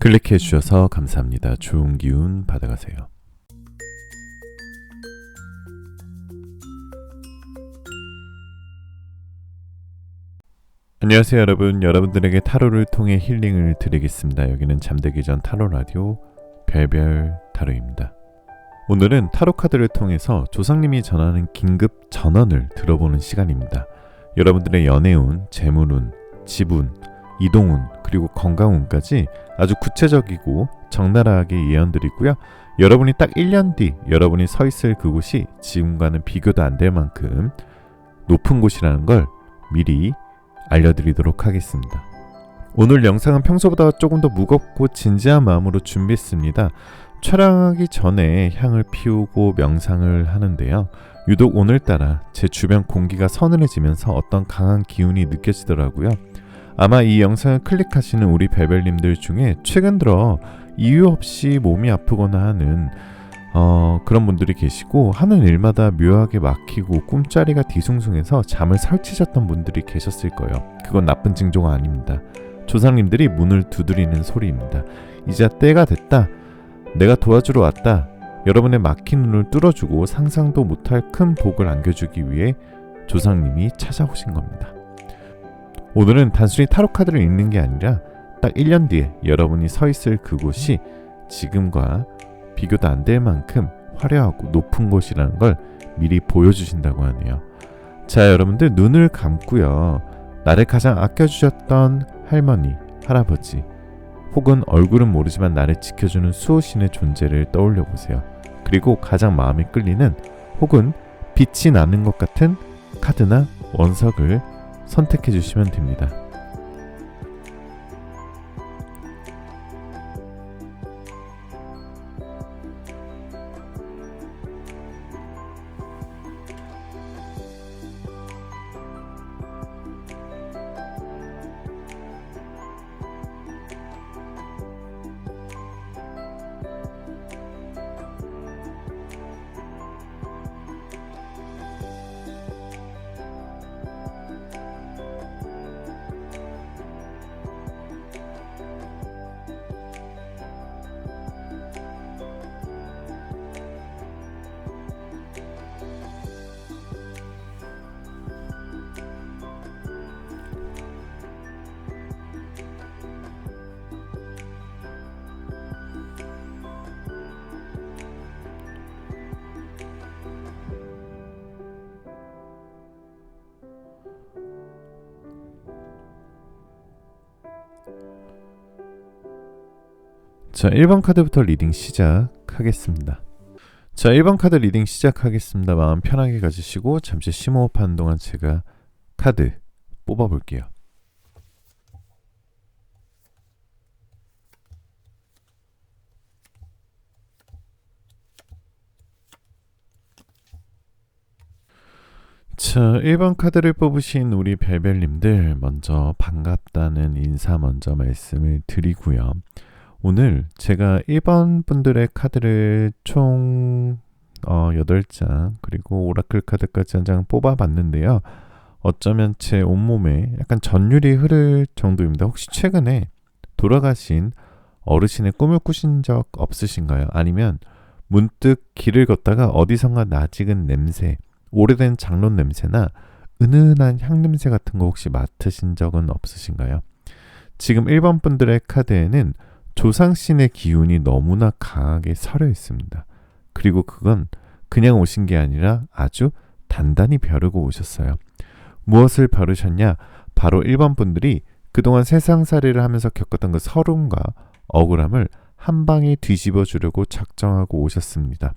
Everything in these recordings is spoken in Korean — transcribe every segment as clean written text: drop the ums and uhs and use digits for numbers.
클릭해 주셔서 감사합니다. 좋은 기운 받아가세요. 안녕하세요 여러분. 여러분들에게 타로를 통해 힐링을 드리겠습니다. 여기는 잠들기 전 타로 라디오 별별 타로입니다. 오늘은 타로 카드를 통해서 조상님이 전하는 긴급 전언을 들어보는 시간입니다. 여러분들의 연애운, 재물운, 집운, 이동운, 그리고 건강운까지 아주 구체적이고 적나라하게 예언드리고요. 여러분이 딱 1년 뒤 여러분이 서 있을 그곳이 지금과는 비교도 안 될 만큼 높은 곳이라는 걸 미리 알려드리도록 하겠습니다. 오늘 영상은 평소보다 조금 더 무겁고 진지한 마음으로 준비했습니다. 촬영하기 전에 향을 피우고 명상을 하는데요. 유독 오늘따라 제 주변 공기가 서늘해지면서 어떤 강한 기운이 느껴지더라고요. 아마 이 영상을 클릭하시는 우리 별별님들 중에 최근 들어 이유 없이 몸이 아프거나 하는 그런 분들이 계시고, 하는 일마다 묘하게 막히고 꿈자리가 뒤숭숭해서 잠을 설치셨던 분들이 계셨을 거예요. 그건 나쁜 징조가 아닙니다. 조상님들이 문을 두드리는 소리입니다. 이제 때가 됐다. 내가 도와주러 왔다. 여러분의 막힌 눈을 뚫어주고 상상도 못할 큰 복을 안겨주기 위해 조상님이 찾아오신 겁니다. 오늘은 단순히 타로 카드를 읽는 게 아니라 딱 1년 뒤에 여러분이 서 있을 그곳이 지금과 비교도 안 될 만큼 화려하고 높은 곳이라는 걸 미리 보여주신다고 하네요. 자, 여러분들 눈을 감고요. 나를 가장 아껴주셨던 할머니, 할아버지, 혹은 얼굴은 모르지만 나를 지켜주는 수호신의 존재를 떠올려 보세요. 그리고 가장 마음에 끌리는 혹은 빛이 나는 것 같은 카드나 원석을 선택해 주시면 됩니다. 자, 1번 카드부터 리딩 시작하겠습니다. 자, 1번 카드 리딩 시작하겠습니다. 마음 편하게 가지시고 잠시 심호흡하는 동안 제가 카드 뽑아볼게요. 자, 1번 카드를 뽑으신 우리 별별님들, 먼저 반갑다는 인사 먼저 말씀을 드리고요. 오늘 제가 1번 분들의 카드를 총 8장 그리고 오라클 카드까지 한 장 뽑아봤는데요. 어쩌면 제 온몸에 약간 전율이 흐를 정도입니다. 혹시 최근에 돌아가신 어르신의 꿈을 꾸신 적 없으신가요? 아니면 문득 길을 걷다가 어디선가 낯익은 냄새, 오래된 장롱 냄새나 은은한 향 냄새 같은 거 혹시 맡으신 적은 없으신가요? 지금 1번 분들의 카드에는 조상신의 기운이 너무나 강하게 서려 있습니다. 그리고 그건 그냥 오신 게 아니라 아주 단단히 벼르고 오셨어요. 무엇을 벼르셨냐? 바로 1번 분들이 그동안 세상살이를 하면서 겪었던 그 서름과 억울함을 한 방에 뒤집어 주려고 작정하고 오셨습니다.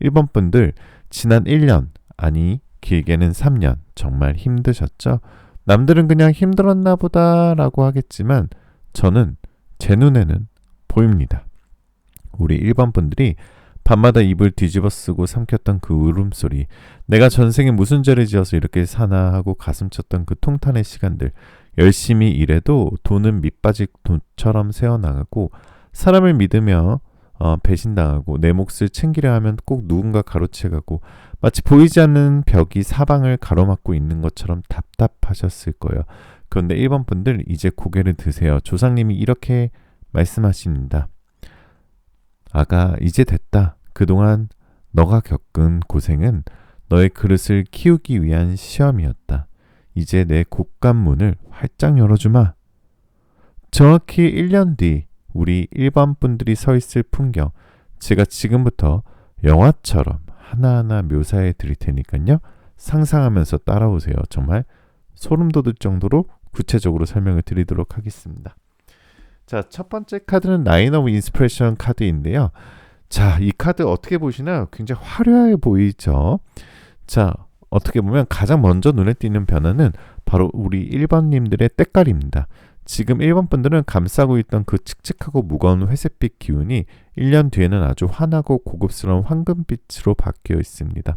1번 분들, 지난 1년, 아니 길게는 3년 정말 힘드셨죠? 남들은 그냥 힘들었나 보다라고 하겠지만 저는 제 눈에는 보입니다. 우리 1번 분들이 밤마다 입을 뒤집어 쓰고 삼켰던 그 울음소리, 내가 전생에 무슨 죄를 지어서 이렇게 사나 하고 가슴 쳤던 그 통탄의 시간들, 열심히 일해도 돈은 밑바지 돈처럼 새어나가고, 사람을 믿으며 배신당하고, 내 몫을 챙기려 하면 꼭 누군가 가로채가고, 마치 보이지 않는 벽이 사방을 가로막고 있는 것처럼 답답하셨을 거예요. 그런데 1번 분들, 이제 고개를 드세요. 조상님이 이렇게 말씀하십니다. 아가, 이제 됐다. 그동안 너가 겪은 고생은 너의 그릇을 키우기 위한 시험이었다. 이제 내 곳간문을 활짝 열어주마. 정확히 1년 뒤 우리 일반 분들이 서 있을 풍경, 제가 지금부터 영화처럼 하나하나 묘사해 드릴 테니까요. 상상하면서 따라오세요. 정말 소름 돋을 정도로 구체적으로 설명을 드리도록 하겠습니다. 자, 첫 번째 카드는 나인 오브 인스피레이션 카드인데요. 자, 이 카드 어떻게 보시나요? 굉장히 화려해 보이죠? 자, 어떻게 보면 가장 먼저 눈에 띄는 변화는 바로 우리 1번님들의 때깔입니다. 지금 1번 분들은 감싸고 있던 그 칙칙하고 무거운 회색빛 기운이 1년 뒤에는 아주 환하고 고급스러운 황금빛으로 바뀌어 있습니다.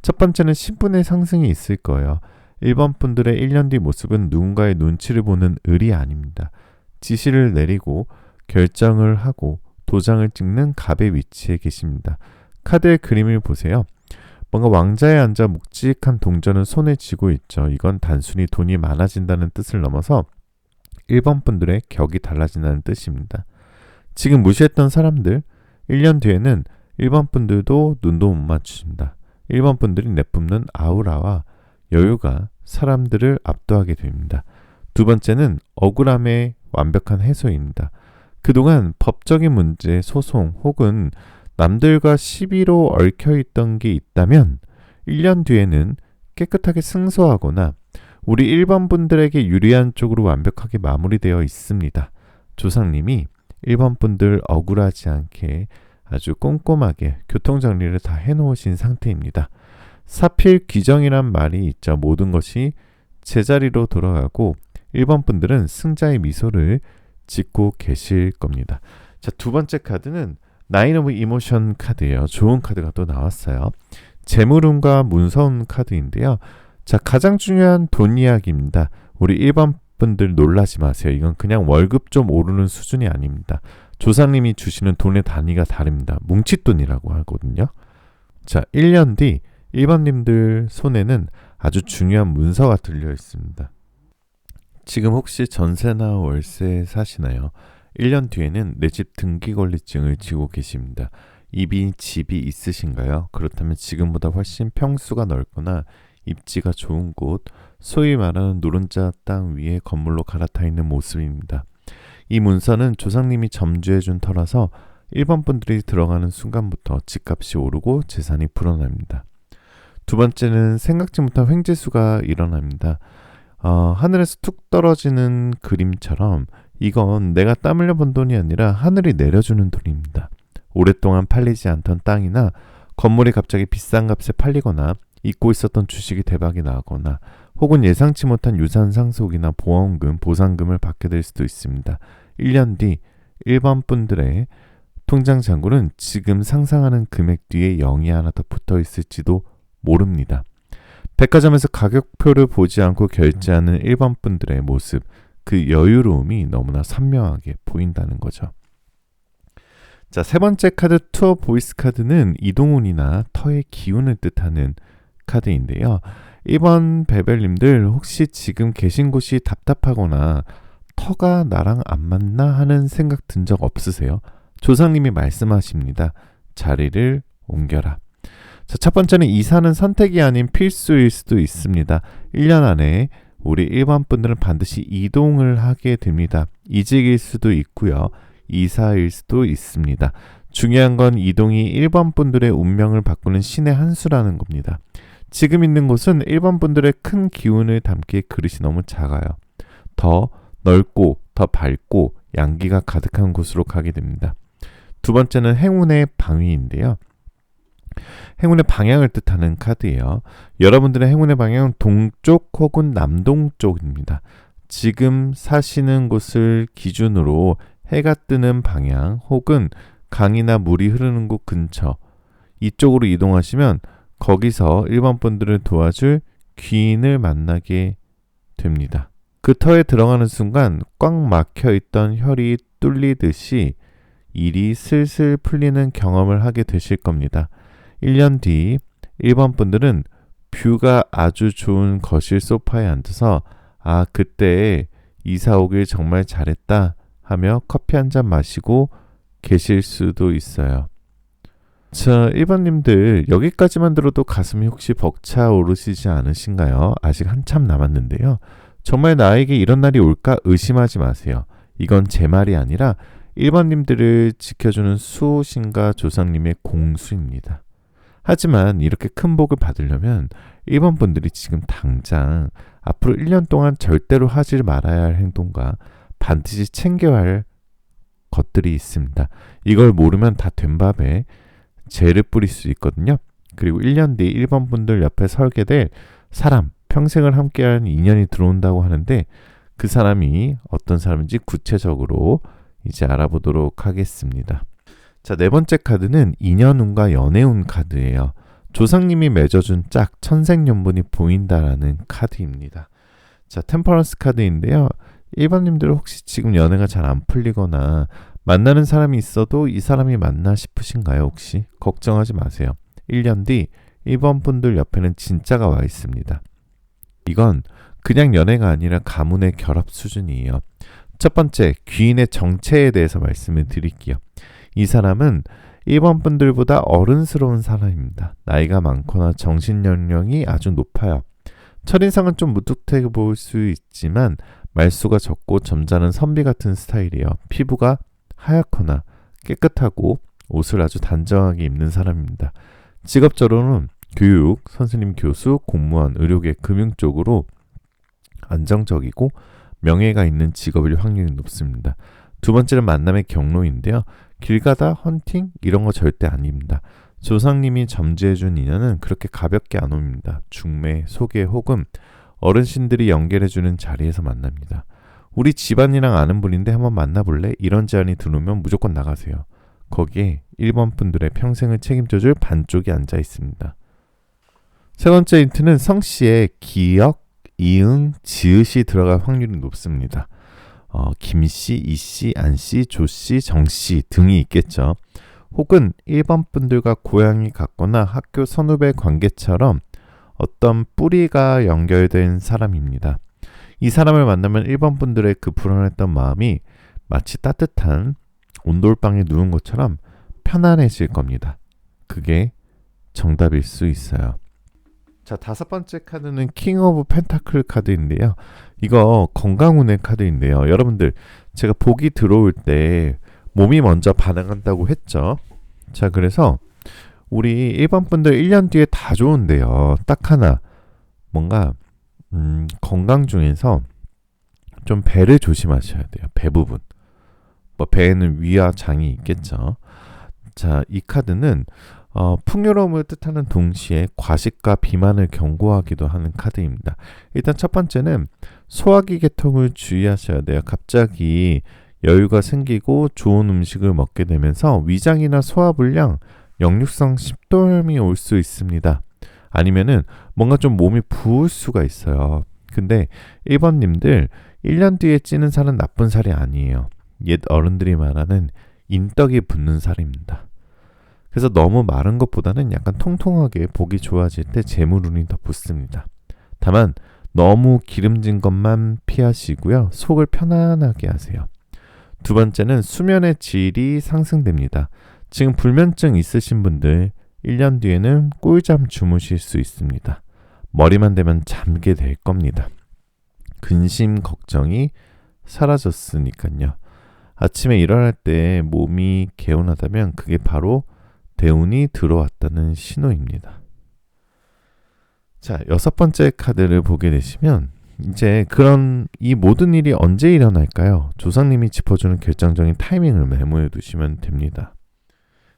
첫 번째는 신분의 상승이 있을 거예요. 1번 분들의 1년 뒤 모습은 누군가의 눈치를 보는 을이 아닙니다. 지시를 내리고 결정을 하고 도장을 찍는 갑의 위치에 계십니다. 카드의 그림을 보세요. 뭔가 왕자에 앉아 묵직한 동전을 손에 쥐고 있죠. 이건 단순히 돈이 많아진다는 뜻을 넘어서 1번 분들의 격이 달라진다는 뜻입니다. 지금 무시했던 사람들, 1년 뒤에는 1번 분들도 눈도 못 맞추십니다. 1번 분들이 내뿜는 아우라와 여유가 사람들을 압도하게 됩니다. 두 번째는 억울함의 완벽한 해소입니다. 그동안 법적인 문제, 소송 혹은 남들과 시비로 얽혀있던 게 있다면 1년 뒤에는 깨끗하게 승소하거나 우리 1번 분들에게 유리한 쪽으로 완벽하게 마무리되어 있습니다. 조상님이 1번 분들 억울하지 않게 아주 꼼꼼하게 교통정리를 다 해놓으신 상태입니다. 사필 귀정이란 말이 있죠. 모든 것이 제자리로 돌아가고 1번 분들은 승자의 미소를 짓고 계실 겁니다. 자, 두 번째 카드는 나인 오브 이모션 카드예요. 좋은 카드가 또 나왔어요. 재물운과 문서운 카드인데요. 자, 가장 중요한 돈 이야기입니다. 우리 1번 분들 놀라지 마세요. 이건 그냥 월급 좀 오르는 수준이 아닙니다. 조상님이 주시는 돈의 단위가 다릅니다. 뭉칫돈이라고 하거든요. 자, 1년 뒤 1번님들 손에는 아주 중요한 문서가 들려 있습니다. 지금 혹시 전세나 월세 사시나요? 1년 뒤에는 내 집 등기권리증을 쥐고 계십니다. 이미 집이 있으신가요? 그렇다면 지금보다 훨씬 평수가 넓거나 입지가 좋은 곳, 소위 말하는 노른자 땅 위에 건물로 갈아타 있는 모습입니다. 이 문서는 조상님이 점주해준 터라서 1번 분들이 들어가는 순간부터 집값이 오르고 재산이 불어납니다. 두 번째는 생각지 못한 횡재수가 일어납니다. 하늘에서 툭 떨어지는 그림처럼 이건 내가 땀 흘려 번 돈이 아니라 하늘이 내려주는 돈입니다. 오랫동안 팔리지 않던 땅이나 건물이 갑자기 비싼 값에 팔리거나 잊고 있었던 주식이 대박이 나거나 혹은 예상치 못한 유산 상속이나 보험금, 보상금을 받게 될 수도 있습니다. 1년 뒤 1번 분들의 통장 잔고는 지금 상상하는 금액 뒤에 0이 하나 더 붙어 있을지도 모릅니다. 백화점에서 가격표를 보지 않고 결제하는 1번 분들의 모습, 그 여유로움이 너무나 선명하게 보인다는 거죠. 자, 세 번째 카드 투어 보이스 카드는 이동운이나 터의 기운을 뜻하는 카드인데요. 1번 베벨님들 혹시 지금 계신 곳이 답답하거나 터가 나랑 안 맞나 하는 생각 든 적 없으세요? 조상님이 말씀하십니다. 자리를 옮겨라. 자, 첫 번째는 이사는 선택이 아닌 필수일 수도 있습니다. 1년 안에 우리 1번 분들은 반드시 이동을 하게 됩니다. 이직일 수도 있고요. 이사일 수도 있습니다. 중요한 건 이동이 1번 분들의 운명을 바꾸는 신의 한 수라는 겁니다. 지금 있는 곳은 1번 분들의 큰 기운을 담기에 그릇이 너무 작아요. 더 넓고 더 밝고 양기가 가득한 곳으로 가게 됩니다. 두 번째는 행운의 방위인데요. 행운의 방향을 뜻하는 카드예요. 여러분들의 행운의 방향은 동쪽 혹은 남동쪽입니다. 지금 사시는 곳을 기준으로 해가 뜨는 방향 혹은 강이나 물이 흐르는 곳 근처 이쪽으로 이동하시면 거기서 1번 분들을 도와줄 귀인을 만나게 됩니다. 그 터에 들어가는 순간 꽉 막혀있던 혈이 뚫리듯이 일이 슬슬 풀리는 경험을 하게 되실 겁니다. 1년 뒤 1번 분들은 뷰가 아주 좋은 거실 소파에 앉아서 그때 이사 오길 정말 잘했다 하며 커피 한 잔 마시고 계실 수도 있어요. 자, 1번님들 여기까지만 들어도 가슴이 혹시 벅차오르시지 않으신가요? 아직 한참 남았는데요. 정말 나에게 이런 날이 올까 의심하지 마세요. 이건 제 말이 아니라 1번님들을 지켜주는 수호신과 조상님의 공수입니다. 하지만 이렇게 큰 복을 받으려면 1번 분들이 지금 당장 앞으로 1년 동안 절대로 하지 말아야 할 행동과 반드시 챙겨야 할 것들이 있습니다. 이걸 모르면 다 된 밥에 재를 뿌릴 수 있거든요. 그리고 1년 뒤 1번 분들 옆에 설게 될 사람, 평생을 함께하는 인연이 들어온다고 하는데 그 사람이 어떤 사람인지 구체적으로 이제 알아보도록 하겠습니다. 자, 네 번째 카드는 인연운과 연애운 카드예요. 조상님이 맺어준 짝, 천생연분이 보인다라는 카드입니다. 자, 템퍼런스 카드인데요. 1번님들 혹시 지금 연애가 잘 안 풀리거나 만나는 사람이 있어도 이 사람이 맞나 싶으신가요? 혹시? 걱정하지 마세요. 1년 뒤 1번 분들 옆에는 진짜가 와 있습니다. 이건 그냥 연애가 아니라 가문의 결합 수준이에요. 첫 번째, 귀인의 정체에 대해서 말씀을 드릴게요. 이 사람은 1번 분들보다 어른스러운 사람입니다. 나이가 많거나 정신연령이 아주 높아요. 첫인상은 좀 무뚝해 보일 수 있지만 말수가 적고 점잖은 선비 같은 스타일이에요. 피부가 하얗거나 깨끗하고 옷을 아주 단정하게 입는 사람입니다. 직업적으로는 교육, 선생님, 교수, 공무원, 의료계, 금융 쪽으로 안정적이고 명예가 있는 직업일 확률이 높습니다. 두 번째는 만남의 경로인데요. 길 가다 헌팅 이런 거 절대 아닙니다. 조상님이 점지해준 인연은 그렇게 가볍게 안 옵니다. 중매, 소개 혹은 어르신들이 연결해주는 자리에서 만납니다. 우리 집안이랑 아는 분인데 한번 만나볼래? 이런 제안이 들어오면 무조건 나가세요. 거기에 1번 분들의 평생을 책임져줄 반쪽이 앉아 있습니다. 세 번째 힌트는 성씨에 기역, 이응, 지읒이 들어갈 확률이 높습니다. 김씨, 이씨, 안씨, 조씨, 정씨 등이 있겠죠. 혹은 1번 분들과 고향이 같거나 학교 선후배 관계처럼 어떤 뿌리가 연결된 사람입니다. 이 사람을 만나면 1번 분들의 그 불안했던 마음이 마치 따뜻한 온돌방에 누운 것처럼 편안해질 겁니다. 그게 정답일 수 있어요. 자, 다섯 번째 카드는 킹 오브 펜타클 카드인데요. 이거 건강운의 카드인데요. 여러분들 제가 복이 들어올 때 몸이 먼저 반응한다고 했죠. 자, 그래서 우리 1번 분들 1년 뒤에 다 좋은데요. 딱 하나 뭔가 건강 중에서 좀 배를 조심하셔야 돼요. 배 부분. 뭐 배에는 위와 장이 있겠죠. 자, 이 카드는 풍요로움을 뜻하는 동시에 과식과 비만을 경고하기도 하는 카드입니다. 일단 첫 번째는 소화기 계통을 주의하셔야 돼요. 갑자기 여유가 생기고 좋은 음식을 먹게 되면서 위장이나 소화불량, 역류성 식도염이 올 수 있습니다. 아니면은 뭔가 좀 몸이 부을 수가 있어요. 근데 1번님들 1년 뒤에 찌는 살은 나쁜 살이 아니에요. 옛 어른들이 말하는 인떡이 붙는 살입니다. 그래서 너무 마른 것보다는 약간 통통하게 보기 좋아질 때 재물운이 더 붙습니다. 다만 너무 기름진 것만 피하시고요. 속을 편안하게 하세요. 두 번째는 수면의 질이 상승됩니다. 지금 불면증 있으신 분들 1년 뒤에는 꿀잠 주무실 수 있습니다. 머리만 대면 잠게 될 겁니다. 근심 걱정이 사라졌으니까요. 아침에 일어날 때 몸이 개운하다면 그게 바로 대운이 들어왔다는 신호입니다. 자, 여섯 번째 카드를 보게 되시면 이제 그런 이 모든 일이 언제 일어날까요? 조상님이 짚어주는 결정적인 타이밍을 메모해 두시면 됩니다.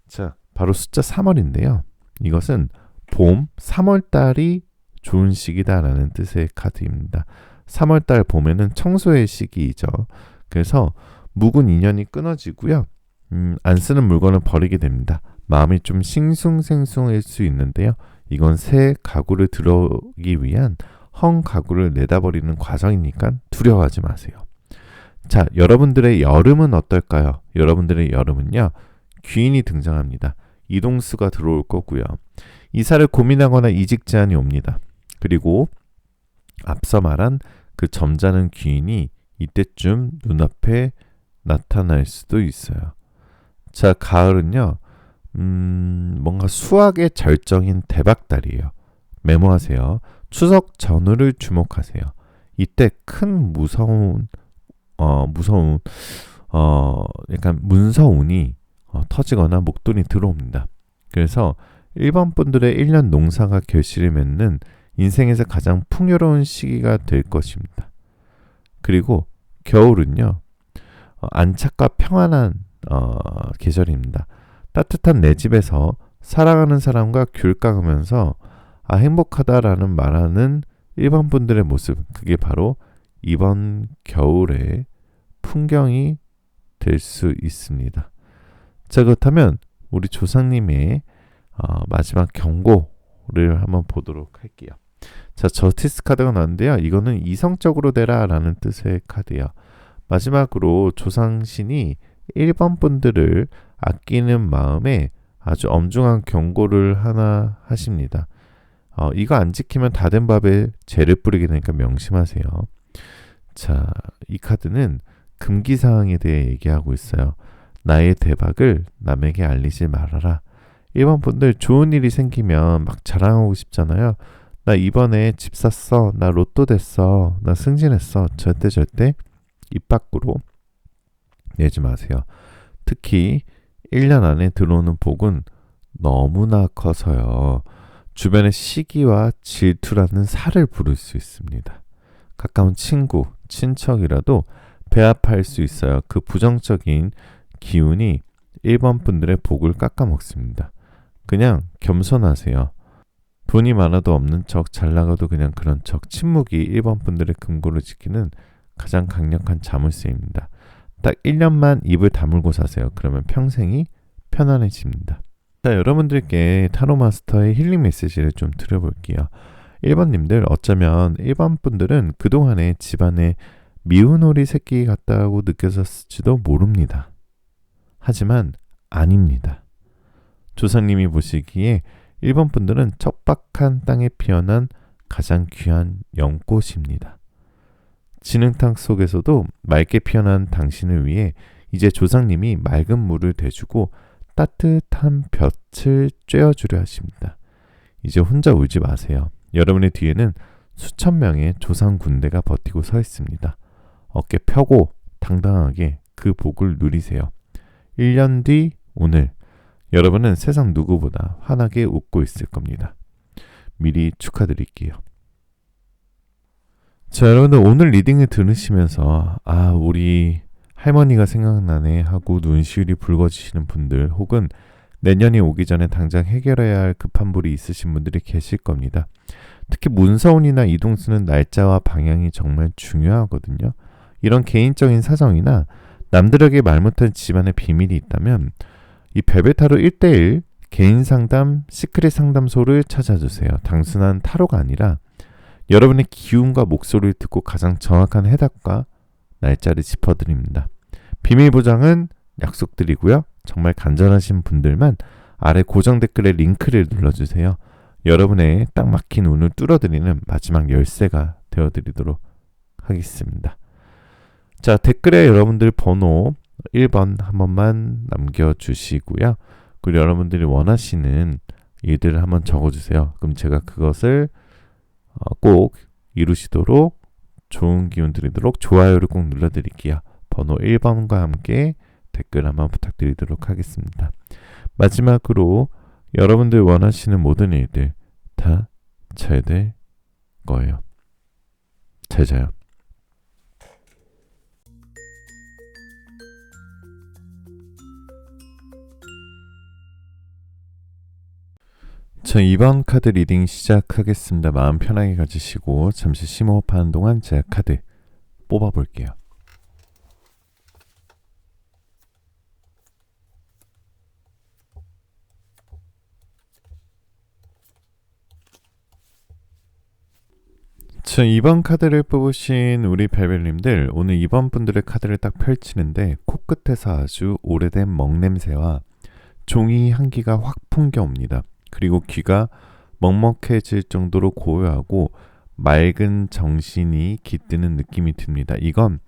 자, 바로 숫자 3월인데요. 이것은 봄, 3월달이 좋은 시기다라는 뜻의 카드입니다. 3월달 봄에는 청소의 시기이죠. 그래서 묵은 인연이 끊어지고요. 안 쓰는 물건을 버리게 됩니다. 마음이 좀 싱숭생숭할 수 있는데요. 이건 새 가구를 들어오기 위한 헝 가구를 내다버리는 과정이니까 두려워하지 마세요. 자, 여러분들의 여름은 어떨까요? 여러분들의 여름은요. 귀인이 등장합니다. 이동수가 들어올 거고요. 이사를 고민하거나 이직 제안이 옵니다. 그리고 앞서 말한 그 점잖은 귀인이 이때쯤 눈앞에 나타날 수도 있어요. 자, 가을은요. 뭔가 수학의 절정인 대박달이에요. 메모하세요. 추석 전후를 주목하세요. 이때 큰 무서운 약간 문서운이 터지거나 목돈이 들어옵니다. 그래서 일본 분들의 1년 농사가 결실을 맺는 인생에서 가장 풍요로운 시기가 될 것입니다. 그리고 겨울은요. 안착과 평안한 계절입니다. 따뜻한 내 집에서 사랑하는 사람과 귤 까면서 행복하다라는 말하는 일본 분들의 모습, 그게 바로 이번 겨울의 풍경이 될 수 있습니다. 자, 그렇다면 우리 조상님의 마지막 경고를 한번 보도록 할게요. 자, 저스티스 카드가 나왔는데요. 이거는 이성적으로 되라 라는 뜻의 카드예요. 마지막으로 조상신이 1번 분들을 아끼는 마음에 아주 엄중한 경고를 하나 하십니다. 이거 안 지키면 다 된 밥에 재를 뿌리게 되니까 명심하세요. 자, 이 카드는 금기사항에 대해 얘기하고 있어요. 나의 대박을 남에게 알리지 말아라. 1번 분들 좋은 일이 생기면 막 자랑하고 싶잖아요. 나 이번에 집 샀어. 나 로또 됐어. 나 승진했어. 절대 입 밖으로 내지 마세요. 특히 1년 안에 들어오는 복은 너무나 커서요. 주변의 시기와 질투라는 살을 부를 수 있습니다. 가까운 친구, 친척이라도 배합할 수 있어요. 그 부정적인 기운이 1번 분들의 복을 깎아먹습니다. 그냥 겸손하세요. 돈이 많아도 없는 척, 잘 나가도 그냥 그런 척. 침묵이 1번 분들의 금고를 지키는 가장 강력한 자물쇠입니다. 딱 1년만 입을 다물고 사세요. 그러면 평생이 편안해집니다. 자, 여러분들께 타로마스터의 힐링 메시지를 좀 드려볼게요. 1번님들, 어쩌면 1번 분들은 그동안에 집안에 미운 오리 새끼 같다고 느껴졌을지도 모릅니다. 하지만 아닙니다. 조상님이 보시기에 1번 분들은 척박한 땅에 피어난 가장 귀한 연꽃입니다. 진흙탕 속에서도 맑게 피어난 당신을 위해 이제 조상님이 맑은 물을 대주고 따뜻한 볕을 쬐어주려 하십니다. 이제 혼자 울지 마세요. 여러분의 뒤에는 수천 명의 조상 군대가 버티고 서 있습니다. 어깨 펴고 당당하게 그 복을 누리세요. 1년 뒤 오늘 여러분은 세상 누구보다 환하게 웃고 있을 겁니다. 미리 축하드릴게요. 자, 여러분들 오늘 리딩을 들으시면서 우리 할머니가 생각나네 하고 눈시울이 붉어지시는 분들, 혹은 내년이 오기 전에 당장 해결해야 할 급한 불이 있으신 분들이 계실 겁니다. 특히 문서운이나 이동수는 날짜와 방향이 정말 중요하거든요. 이런 개인적인 사정이나 남들에게 말 못한 집안의 비밀이 있다면 이 벨벳타로 1:1 개인 상담, 시크릿 상담소를 찾아주세요. 단순한 타로가 아니라 여러분의 기운과 목소리를 듣고 가장 정확한 해답과 날짜를 짚어드립니다. 비밀 보장은 약속드리고요. 정말 간절하신 분들만 아래 고정 댓글에 링크를 눌러주세요. 여러분의 딱 막힌 운을 뚫어드리는 마지막 열쇠가 되어드리도록 하겠습니다. 자, 댓글에 여러분들 번호 1번 한 번만 남겨주시고요. 그리고 여러분들이 원하시는 일들을 한번 적어주세요. 그럼 제가 그것을 꼭 이루시도록 좋은 기운 드리도록 좋아요를 꼭 눌러드릴게요. 번호 1번과 함께 댓글 한번 부탁드리도록 하겠습니다. 마지막으로 여러분들 원하시는 모든 일들 다 잘 될 거예요. 잘 자요. 자, 2번 카드 리딩 시작하겠습니다. 마음 편하게 가지시고 잠시 심호흡하는 동안 제가 카드 뽑아볼게요. 자, 2번 카드를 뽑으신 우리 벨벨님들, 오늘 2번 분들의 카드를 딱 펼치는데 코끝에서 아주 오래된 먹냄새와 종이 향기가 확 풍겨옵니다. 그리고 귀가 먹먹해질 정도로 고요하고 맑은 정신이 깃드는 느낌이 듭니다. 이건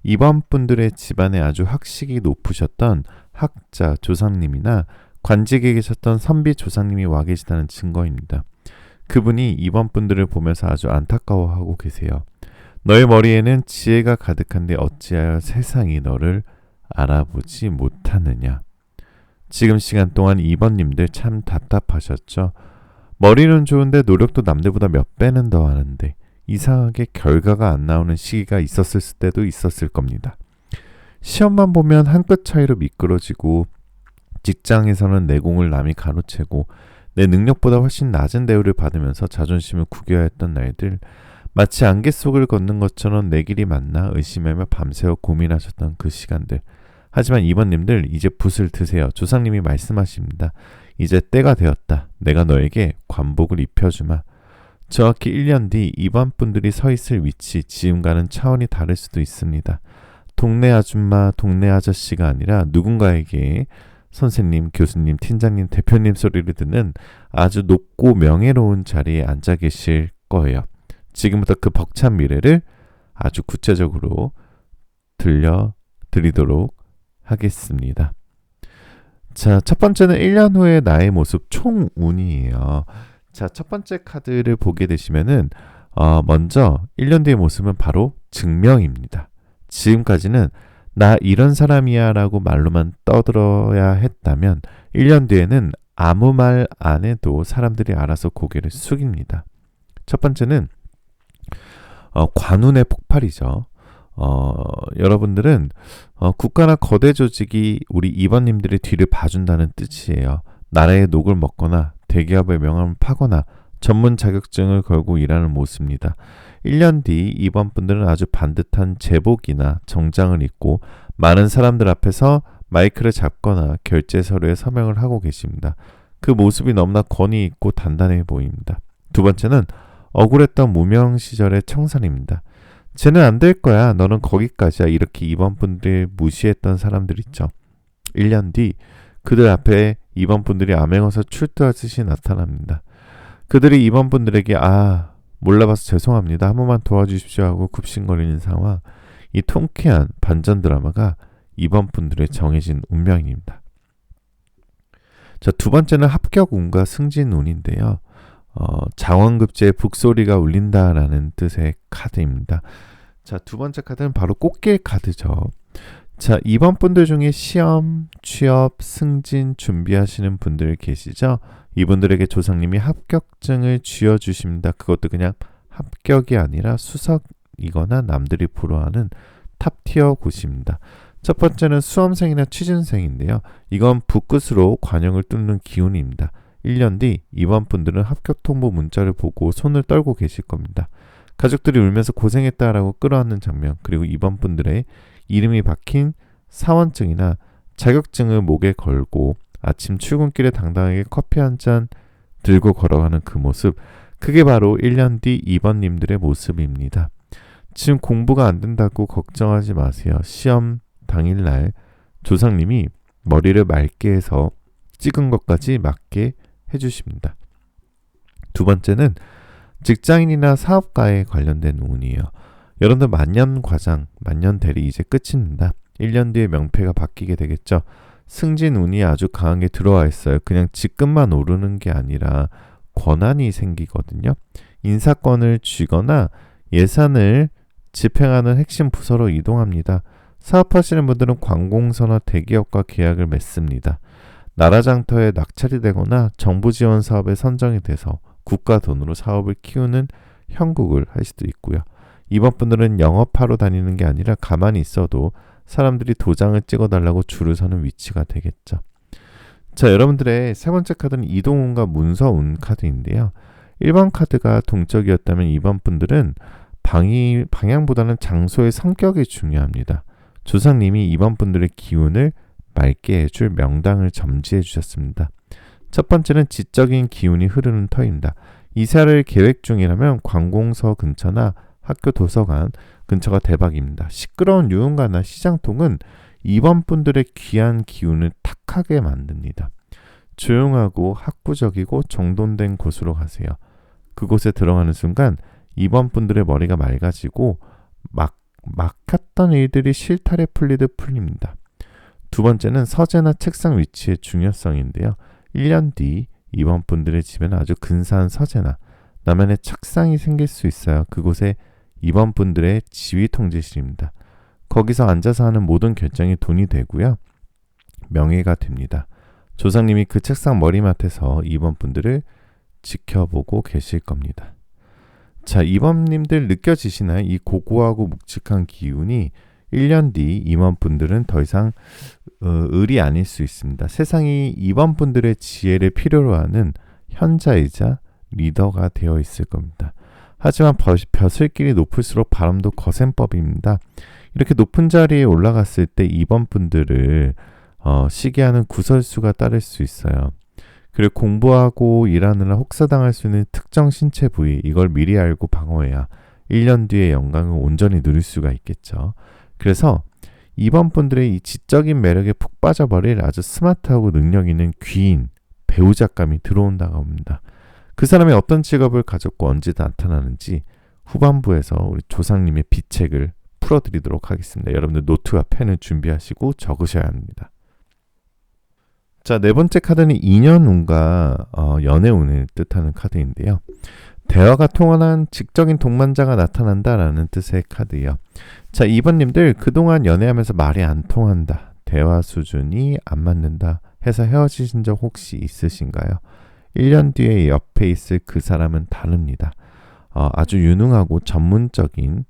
2번 분들의 집안에 아주 학식이 높으셨던 학자 조상님이나 관직에 계셨던 선비 조상님이 와 계시다는 증거입니다. 그분이 2번 분들을 보면서 아주 안타까워하고 계세요. 너의 머리에는 지혜가 가득한데 어찌하여 세상이 너를 알아보지 못하느냐. 지금 시간 동안 2번님들 참 답답하셨죠. 머리는 좋은데 노력도 남들보다 몇 배는 더 하는데 이상하게 결과가 안 나오는 시기가 있었을 때도 있었을 겁니다. 시험만 보면 한 끗 차이로 미끄러지고 직장에서는 내공을 남이 가로채고 내 능력보다 훨씬 낮은 대우를 받으면서 자존심을 구겨야 했던 날들, 마치 안개 속을 걷는 것처럼 내 길이 맞나 의심하며 밤새워 고민하셨던 그 시간들. 하지만 2번님들 이제 붓을 드세요. 조상님이 말씀하십니다. 이제 때가 되었다. 내가 너에게 관복을 입혀주마. 정확히 1년 뒤 2번 분들이 서 있을 위치, 지금과는 차원이 다를 수도 있습니다. 동네 아줌마, 동네 아저씨가 아니라 누군가에게 선생님, 교수님, 팀장님, 대표님 소리를 듣는 아주 높고 명예로운 자리에 앉아 계실 거예요. 지금부터 그 벅찬 미래를 아주 구체적으로 들려드리도록 하겠습니다. 자, 첫 번째는 1년 후의 나의 모습 총운이에요. 자, 첫 번째 카드를 보게 되시면은 먼저 1년 뒤의 모습은 바로 증명입니다. 지금까지는 나 이런 사람이야 라고 말로만 떠들어야 했다면 1년 뒤에는 아무 말 안 해도 사람들이 알아서 고개를 숙입니다. 첫 번째는 관운의 폭발이죠. 여러분들은 국가나 거대 조직이 우리 2번님들의 뒤를 봐준다는 뜻이에요. 나라의 녹을 먹거나 대기업의 명함을 파거나 전문 자격증을 걸고 일하는 모습입니다. 1년 뒤 2번 분들은 아주 반듯한 제복이나 정장을 입고 많은 사람들 앞에서 마이크를 잡거나 결제 서류에 서명을 하고 계십니다. 그 모습이 너무나 권위 있고 단단해 보입니다. 두 번째는 억울했던 무명 시절의 청산입니다. 쟤는 안 될 거야. 너는 거기까지야. 이렇게 2번 분들 무시했던 사람들 있죠. 1년 뒤 그들 앞에 2번 분들이 암행어사 출두하듯이 나타납니다. 그들이 2번 분들에게 몰라봐서 죄송합니다. 한 번만 도와주십시오 하고 굽신거리는 상황. 이 통쾌한 반전 드라마가 2번 분들의 정해진 운명입니다. 자, 두 번째는 합격운과 승진운인데요. 장원급제의 북소리가 울린다라는 뜻의 카드입니다. 자, 두 번째 카드는 바로 꽃길 카드죠. 자, 2번 분들 중에 시험, 취업, 승진 준비하시는 분들 계시죠? 이분들에게 조상님이 합격증을 쥐어주십니다. 그것도 그냥 합격이 아니라 수석이거나 남들이 부러워하는 탑티어 곳입니다. 첫 번째는 수험생이나 취준생인데요. 이건 붓끝으로 관용을 뚫는 기운입니다. 1년 뒤 2번 분들은 합격 통보 문자를 보고 손을 떨고 계실 겁니다. 가족들이 울면서 고생했다라고 끌어안는 장면, 그리고 2번 분들의 이름이 박힌 사원증이나 자격증을 목에 걸고 아침 출근길에 당당하게 커피 한 잔 들고 걸어가는 그 모습, 그게 바로 1년 뒤 2번님들의 모습입니다. 지금 공부가 안 된다고 걱정하지 마세요. 시험 당일날 조상님이 머리를 맑게 해서 찍은 것까지 맞게 해주십니다. 두 번째는 직장인이나 사업가에 관련된 운이에요. 여러분들 만년과장, 만년대리 이제 끝입니다. 1년 뒤에 명패가 바뀌게 되겠죠. 승진 운이 아주 강하게 들어와 있어요. 그냥 직급만 오르는 게 아니라 권한이 생기거든요. 인사권을 쥐거나 예산을 집행하는 핵심 부서로 이동합니다. 사업하시는 분들은 관공서나 대기업과 계약을 맺습니다. 나라 장터에 낙찰이 되거나 정부 지원 사업에 선정이 돼서 국가 돈으로 사업을 키우는 형국을 할 수도 있고요. 이번 분들은 영업하러 다니는 게 아니라 가만히 있어도 사람들이 도장을 찍어달라고 줄을 서는 위치가 되겠죠. 자, 여러분들의 세 번째 카드는 이동운과 문서운 카드인데요. 1번 카드가 동적이었다면 2번 분들은 방향보다는 장소의 성격이 중요합니다. 조상님이 2번 분들의 기운을 맑게 해줄 명당을 점지해 주셨습니다. 첫 번째는 지적인 기운이 흐르는 터입니다. 이사를 계획 중이라면 관공서 근처나 학교 도서관 근처가 대박입니다. 시끄러운 유흥가나 시장통은 2번 분들의 귀한 기운을 탁하게 만듭니다. 조용하고 학구적이고 정돈된 곳으로 가세요. 그곳에 들어가는 순간 2번 분들의 머리가 맑아지고 막혔던 일들이 실타래 풀리듯 풀립니다. 두 번째는 서재나 책상 위치의 중요성인데요. 1년 뒤 이번 분들의 집에는 아주 근사한 서재나 나만의 책상이 생길 수 있어요. 그곳에 이번 분들의 지휘 통제실입니다. 거기서 앉아서 하는 모든 결정이 돈이 되고요. 명예가 됩니다. 조상님이 그 책상 머리맡에서 이번 분들을 지켜보고 계실 겁니다. 자, 이번님들 느껴지시나요? 이 고고하고 묵직한 기운이 1년 뒤 임원분들은 더 이상 을이 아닐 수 있습니다. 세상이 임원분들의 지혜를 필요로 하는 현자이자 리더가 되어 있을 겁니다. 하지만 벼슬길이 높을수록 바람도 거센 법입니다. 이렇게 높은 자리에 올라갔을 때 임원분들을 시기하는 구설수가 따를 수 있어요. 그리고 공부하고 일하느라 혹사당할 수 있는 특정 신체 부위, 이걸 미리 알고 방어해야 1년 뒤의 영광을 온전히 누릴 수가 있겠죠. 그래서 이번 분들의 이 지적인 매력에 푹 빠져버릴 아주 스마트하고 능력 있는 귀인, 배우작감이 들어온다고 합니다. 그 사람이 어떤 직업을 가졌고 언제 나타나는지 후반부에서 우리 조상님의 비책을 풀어드리도록 하겠습니다. 여러분들 노트와 펜을 준비하시고 적으셔야 합니다. 자, 네 번째 카드는 인연운과 연애운을 뜻하는 카드인데요. 대화가 통하는 직적인 동반자가 나타난다라는 뜻의 카드예요. 자, 2번님들 그동안 연애하면서 말이 안 통한다, 대화 수준이 안 맞는다 해서 헤어지신 적 혹시 있으신가요? 1년 뒤에 옆에 있을 그 사람은 다릅니다. 아주 유능하고 전문적인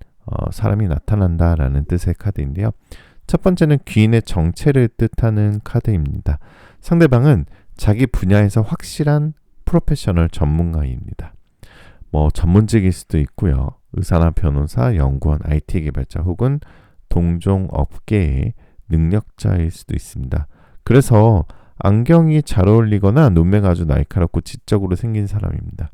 사람이 나타난다라는 뜻의 카드인데요. 첫 번째는 귀인의 정체를 뜻하는 카드입니다. 상대방은 자기 분야에서 확실한 프로페셔널 전문가입니다. 전문직일 수도 있고요. 의사나 변호사, 연구원, IT 개발자 혹은 동종 업계의 능력자일 수도 있습니다. 그래서 안경이 잘 어울리거나 눈매가 아주 날카롭고 지적으로 생긴 사람입니다.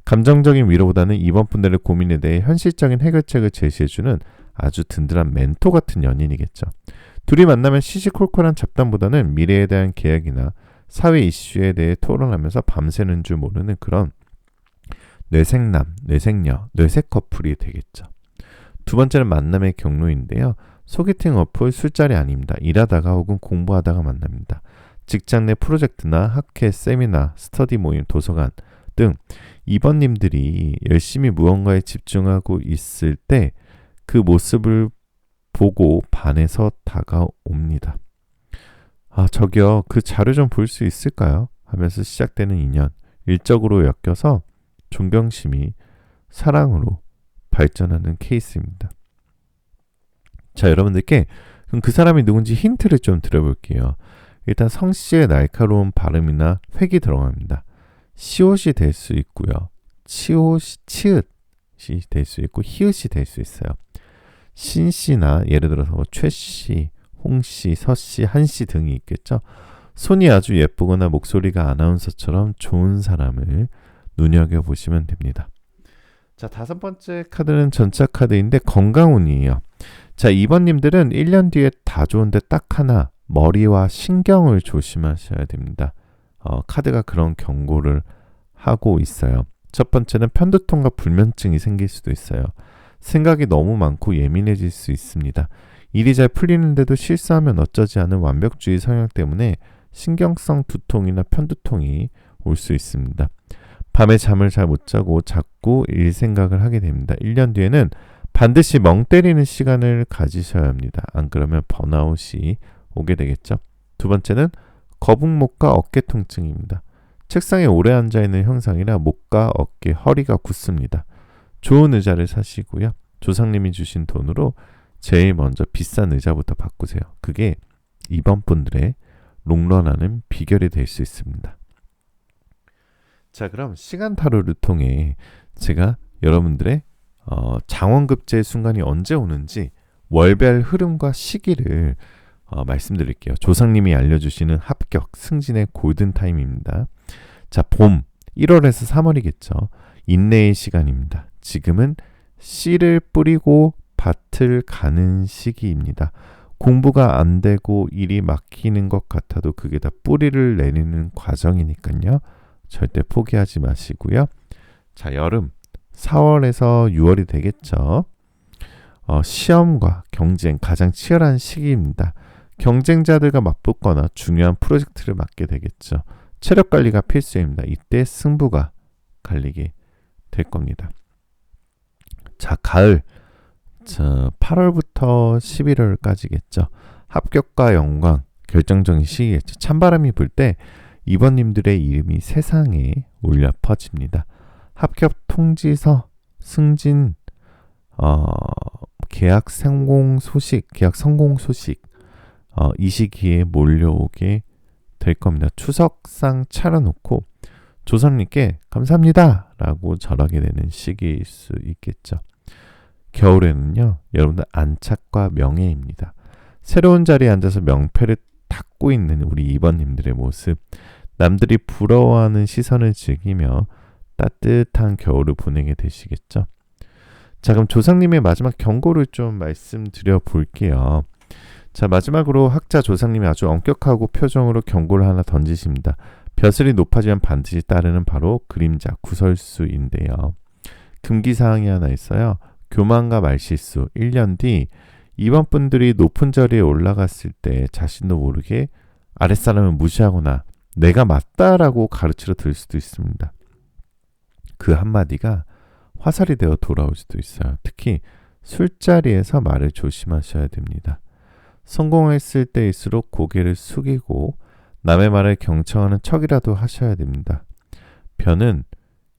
감정적인 위로보다는 이번 분들의 고민에 대해 현실적인 해결책을 제시해주는 아주 든든한 멘토 같은 연인이겠죠. 둘이 만나면 시시콜콜한 잡담보다는 미래에 대한 계획이나 사회 이슈에 대해 토론하면서 밤새는 줄 모르는 그런 뇌생남, 뇌생녀, 뇌색 커플이 되겠죠. 두 번째는 만남의 경로인데요. 소개팅 어플, 술자리 아닙니다. 일하다가 혹은 공부하다가 만납니다. 직장 내 프로젝트나 학회, 세미나, 스터디 모임, 도서관 등 이번님들이 열심히 무언가에 집중하고 있을 때 그 모습을 보고 반해서 다가옵니다. 저기요, 그 자료 좀 볼 수 있을까요? 하면서 시작되는 인연, 일적으로 엮여서 존경심이 사랑으로 발전하는 케이스입니다. 자, 여러분들께 그럼 그 사람이 누군지 힌트를 좀 드려볼게요. 일단 성씨의 날카로운 발음이나 획이 들어갑니다. 시옷이 될 수 있고요. 치읓이 될 수 있고 히읗이 될 수 있어요. 신씨나 예를 들어서 최씨, 홍씨, 서씨, 한씨 등이 있겠죠. 손이 아주 예쁘거나 목소리가 아나운서처럼 좋은 사람을 눈여겨보시면 됩니다. 자, 다섯 번째 카드는 전차 카드인데 건강운이에요. 자, 2번님들은 1년 뒤에 다 좋은데 딱 하나, 머리와 신경을 조심하셔야 됩니다. 카드가 그런 경고를 하고 있어요. 첫 번째는 편두통과 불면증이 생길 수도 있어요. 생각이 너무 많고 예민해질 수 있습니다. 일이 잘 풀리는데도 실수하면 어쩌지 않은 완벽주의 성향 때문에 신경성 두통이나 편두통이 올 수 있습니다. 밤에 잠을 잘 못 자고 자꾸 일 생각을 하게 됩니다. 1년 뒤에는 반드시 멍 때리는 시간을 가지셔야 합니다. 안 그러면 번아웃이 오게 되겠죠. 두 번째는 거북목과 어깨 통증입니다. 책상에 오래 앉아있는 형상이라 목과 어깨, 허리가 굳습니다. 좋은 의자를 사시고요. 조상님이 주신 돈으로 제일 먼저 비싼 의자부터 바꾸세요. 그게 이번 분들의 롱런하는 비결이 될 수 있습니다. 자, 그럼 시간 타로를 통해 제가 여러분들의 장원급제의 순간이 언제 오는지 월별 흐름과 시기를 말씀드릴게요. 조상님이 알려주시는 합격, 승진의 골든타임입니다. 자, 봄 1월에서 3월이겠죠. 인내의 시간입니다. 지금은 씨를 뿌리고 밭을 가는 시기입니다. 공부가 안 되고 일이 막히는 것 같아도 그게 다 뿌리를 내리는 과정이니까요. 절대 포기하지 마시고요. 자, 여름 4월에서 6월이 되겠죠. 시험과 경쟁 가장 치열한 시기입니다. 경쟁자들과 맞붙거나 중요한 프로젝트를 맡게 되겠죠. 체력 관리가 필수입니다. 이때 승부가 갈리게 될 겁니다. 자, 가을. 자, 8월부터 11월까지겠죠. 합격과 영광 결정적인 시기겠죠. 찬바람이 불 때 이번님들의 이름이 세상에 울려 퍼집니다. 합격 통지서, 승진, 계약 성공 소식, 이 시기에 몰려오게 될 겁니다. 추석상 차려놓고 조상님께 감사합니다 라고 절하게 되는 시기일 수 있겠죠. 겨울에는요, 여러분들 안착과 명예입니다. 새로운 자리에 앉아서 명패를 닦고 있는 우리 2번님들의 모습, 남들이 부러워하는 시선을 즐기며 따뜻한 겨울을 보내게 되시겠죠. 자, 그럼 조상님의 마지막 경고를 좀 말씀드려 볼게요. 자, 마지막으로 학자 조상님이 아주 엄격하고 표정으로 경고를 하나 던지십니다. 벼슬이 높아지면 반드시 따르는 바로 그림자, 구설수인데요. 금기사항이 하나 있어요. 교만과 말실수. 1년 뒤 이번 분들이 높은 자리에 올라갔을 때 자신도 모르게 아랫사람을 무시하거나 내가 맞다라고 가르치려 들 수도 있습니다. 그 한마디가 화살이 되어 돌아올 수도 있어요. 특히 술자리에서 말을 조심하셔야 됩니다. 성공했을 때일수록 고개를 숙이고 남의 말을 경청하는 척이라도 하셔야 됩니다. 변은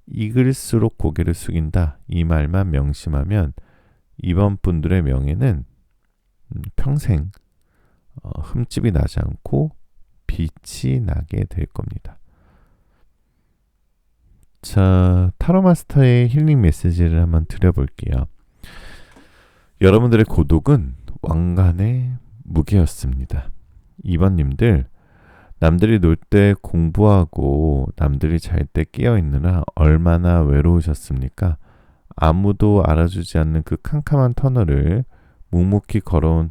익을수록 고개를 숙인다. 이 말만 명심하면 이번 분들의 명예는 평생 흠집이 나지 않고 빛이 나게 될 겁니다. 자, 타로마스터의 힐링 메시지를 한번 드려볼게요. 여러분들의 고독은 왕관의 무게였습니다. 2번님들, 남들이 놀 때 공부하고 남들이 잘 때 깨어있느라 얼마나 외로우셨습니까? 아무도 알아주지 않는 그 캄캄한 터널을 묵묵히 걸어온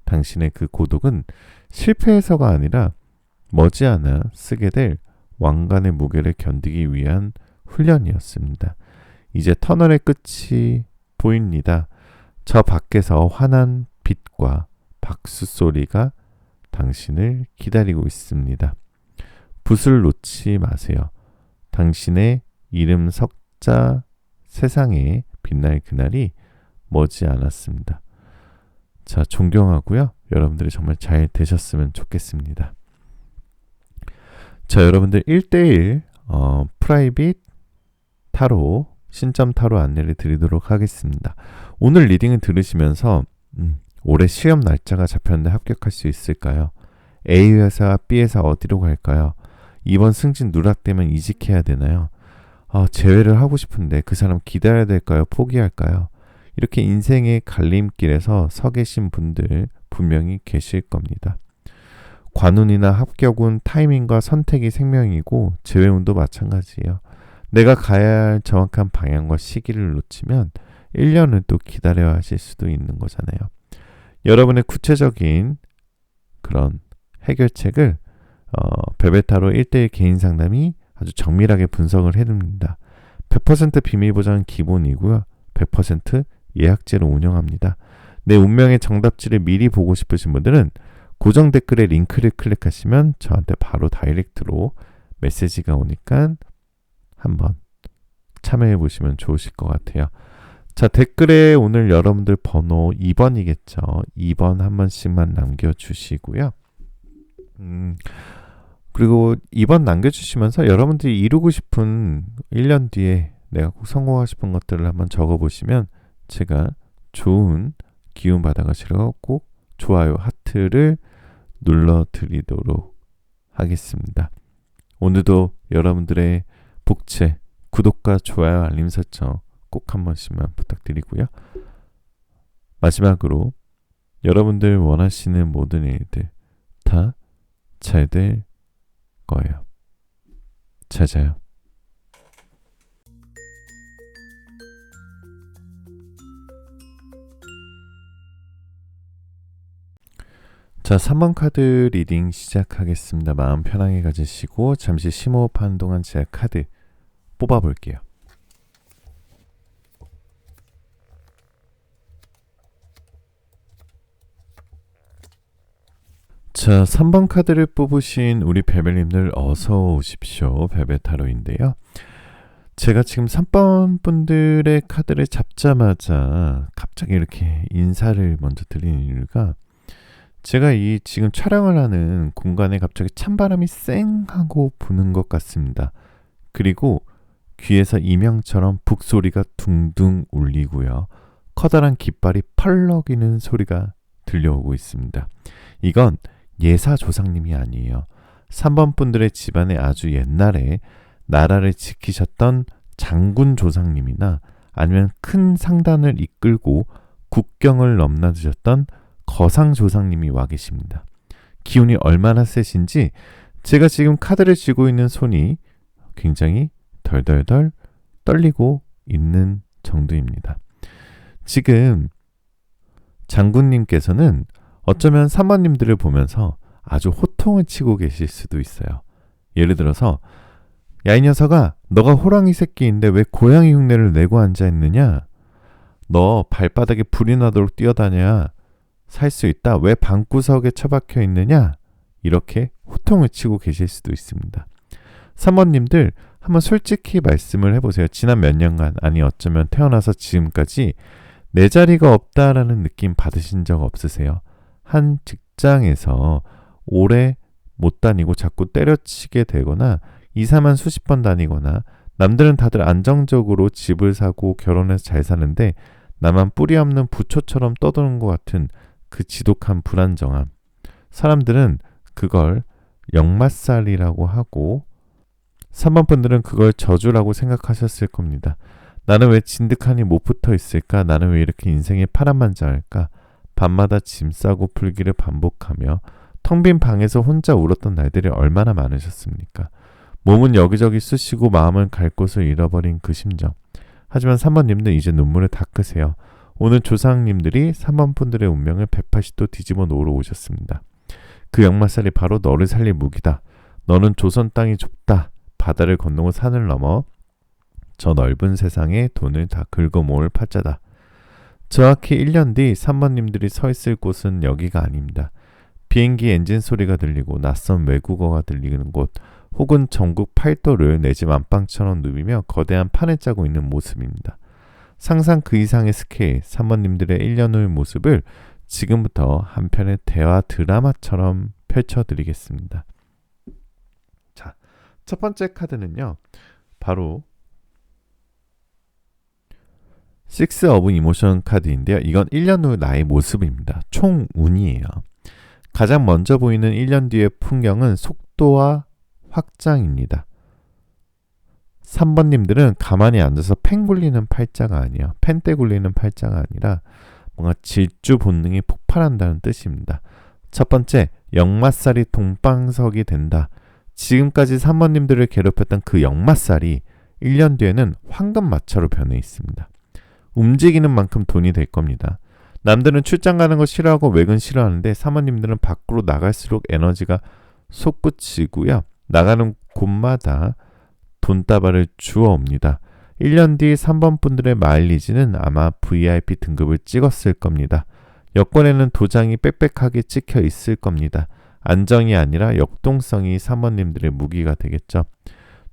당신의 그 고독은 실패해서가 아니라 머지않아 쓰게 될 왕관의 무게를 견디기 위한 훈련이었습니다. 이제 터널의 끝이 보입니다. 저 밖에서 환한 빛과 박수 소리가 당신을 기다리고 있습니다. 붓을 놓지 마세요. 당신의 이름 석자 세상에 빛날 그날이 머지 않았습니다. 자, 존경하고요. 여러분들이 정말 잘 되셨으면 좋겠습니다. 자, 여러분들 1대1 프라이빗 타로, 신점 타로 안내를 드리도록 하겠습니다. 오늘 리딩을 들으시면서 올해 시험 날짜가 잡혔는데 합격할 수 있을까요? A 회사, B 회사 어디로 갈까요? 이번 승진 누락되면 이직해야 되나요? 재회를 하고 싶은데 그 사람 기다려야 될까요? 포기할까요? 이렇게 인생의 갈림길에서 서 계신 분들 분명히 계실 겁니다. 관운이나 합격운 타이밍과 선택이 생명이고 재회운도 마찬가지예요. 내가 가야 할 정확한 방향과 시기를 놓치면 1년을 또 기다려야 하실 수도 있는 거잖아요. 여러분의 구체적인 그런 해결책을 베베타로 1대1 개인 상담이 아주 정밀하게 분석을 해줍니다. 100% 비밀 보장은 기본이고요. 100% 예약제로 운영합니다. 내 운명의 정답지를 미리 보고 싶으신 분들은 고정 댓글에 링크를 클릭하시면 저한테 바로 다이렉트로 메시지가 오니까 한번 참여해 보시면 좋으실 것 같아요. 자, 댓글에 오늘 여러분들 번호 2번이겠죠. 2번 한 번씩만 남겨주시고요. 그리고 2번 남겨주시면서 여러분들이 이루고 싶은 1년 뒤에 내가 꼭 성공하고 싶은 것들을 한번 적어보시면 제가 좋은 기운 받아가시라고 꼭 좋아요, 하트를 눌러드리도록 하겠습니다. 오늘도 여러분들의 복채, 구독과 좋아요, 알림 설정 꼭 한 번씩만 부탁드리고요. 마지막으로 여러분들 원하시는 모든 일들 다 잘 될 거예요. 잘 자요. 자, 3번 카드 리딩 시작하겠습니다. 마음 편하게 가지시고 잠시 심호흡하는 동안 제가 카드 뽑아볼게요. 자, 3번 카드를 뽑으신 우리 베벨님들 어서 오십시오. 베벨 타로인데요. 제가 지금 3번 분들의 카드를 잡자마자 갑자기 이렇게 인사를 먼저 드리는 이유가, 제가 이 지금 촬영을 하는 공간에 갑자기 찬바람이 쌩 하고 부는 것 같습니다. 그리고 귀에서 이명처럼 북소리가 둥둥 울리고요. 커다란 깃발이 펄럭이는 소리가 들려오고 있습니다. 이건 예사 조상님이 아니에요. 3번 분들의 집안에 아주 옛날에 나라를 지키셨던 장군 조상님이나 아니면 큰 상단을 이끌고 국경을 넘나드셨던 거상 조상님이 와 계십니다. 기운이 얼마나 세신지 제가 지금 카드를 쥐고 있는 손이 굉장히 덜덜덜 떨리고 있는 정도입니다. 지금 장군님께서는 어쩌면 3번님들을 보면서 아주 호통을 치고 계실 수도 있어요. 예를 들어서, 야, 이 녀석아, 너가 호랑이 새끼인데 왜 고양이 흉내를 내고 앉아있느냐? 너 발바닥에 불이 나도록 뛰어다녀야 살 수 있다. 왜 방구석에 처박혀 있느냐? 이렇게 호통을 치고 계실 수도 있습니다. 3번님들 한번 솔직히 말씀을 해보세요. 지난 몇 년간, 아니 어쩌면 태어나서 지금까지 내 자리가 없다라는 느낌 받으신 적 없으세요? 한 직장에서 오래 못 다니고 자꾸 때려치게 되거나 이사만 수십 번 다니거나, 남들은 다들 안정적으로 집을 사고 결혼해서 잘 사는데 나만 뿌리 없는 부초처럼 떠도는 것 같은 그 지독한 불안정함. 사람들은 그걸 역마살이라고 하고 3번 분들은 그걸 저주라고 생각하셨을 겁니다. 나는 왜 진득하니 못 붙어 있을까? 나는 왜 이렇게 인생에 파란만장할까? 밤마다 짐 싸고 풀기를 반복하며 텅 빈 방에서 혼자 울었던 날들이 얼마나 많으셨습니까? 몸은 여기저기 쑤시고 마음은 갈 곳을 잃어버린 그 심정. 하지만 3번님들 이제 눈물을 닦으세요. 오늘 조상님들이 3번 분들의 운명을 180도 뒤집어 놓으러 오셨습니다. 그 역마살이 바로 너를 살릴 무기다. 너는 조선 땅이 좁다. 바다를 건너고 산을 넘어 저 넓은 세상에 돈을 다 긁어모을 파자다. 정확히 1년 뒤 3번님들이 서 있을 곳은 여기가 아닙니다. 비행기 엔진 소리가 들리고 낯선 외국어가 들리는 곳, 혹은 전국 팔도를 내 집 안방처럼 누비며 거대한 판을 짜고 있는 모습입니다. 상상 그 이상의 스케일, 3번님들의 1년 후의 모습을 지금부터 한 편의 대화 드라마처럼 펼쳐드리겠습니다. 자, 첫 번째 카드는요, 바로 식스 오브 이모션 카드인데요. 이건 1년 후 나의 모습입니다. 총운이에요. 가장 먼저 보이는 1년 뒤의 풍경은 속도와 확장입니다. 3번님들은 가만히 앉아서 팽 굴리는 팔자가 아니에요. 펜대 굴리는 팔자가 아니라 뭔가 질주 본능이 폭발한다는 뜻입니다. 첫 번째, 역마살이 동방석이 된다. 지금까지 3번님들을 괴롭혔던 그 역마살이 1년 뒤에는 황금마차로 변해 있습니다. 움직이는 만큼 돈이 될 겁니다. 남들은 출장 가는 거 싫어하고 외근 싫어하는데 3번님들은 밖으로 나갈수록 에너지가 솟구치고요. 나가는 곳마다 돈다발을 주워옵니다. 1년 뒤 3번 분들의 마일리지는 아마 VIP 등급을 찍었을 겁니다. 여권에는 도장이 빽빽하게 찍혀 있을 겁니다. 안정이 아니라 역동성이 3번님들의 무기가 되겠죠.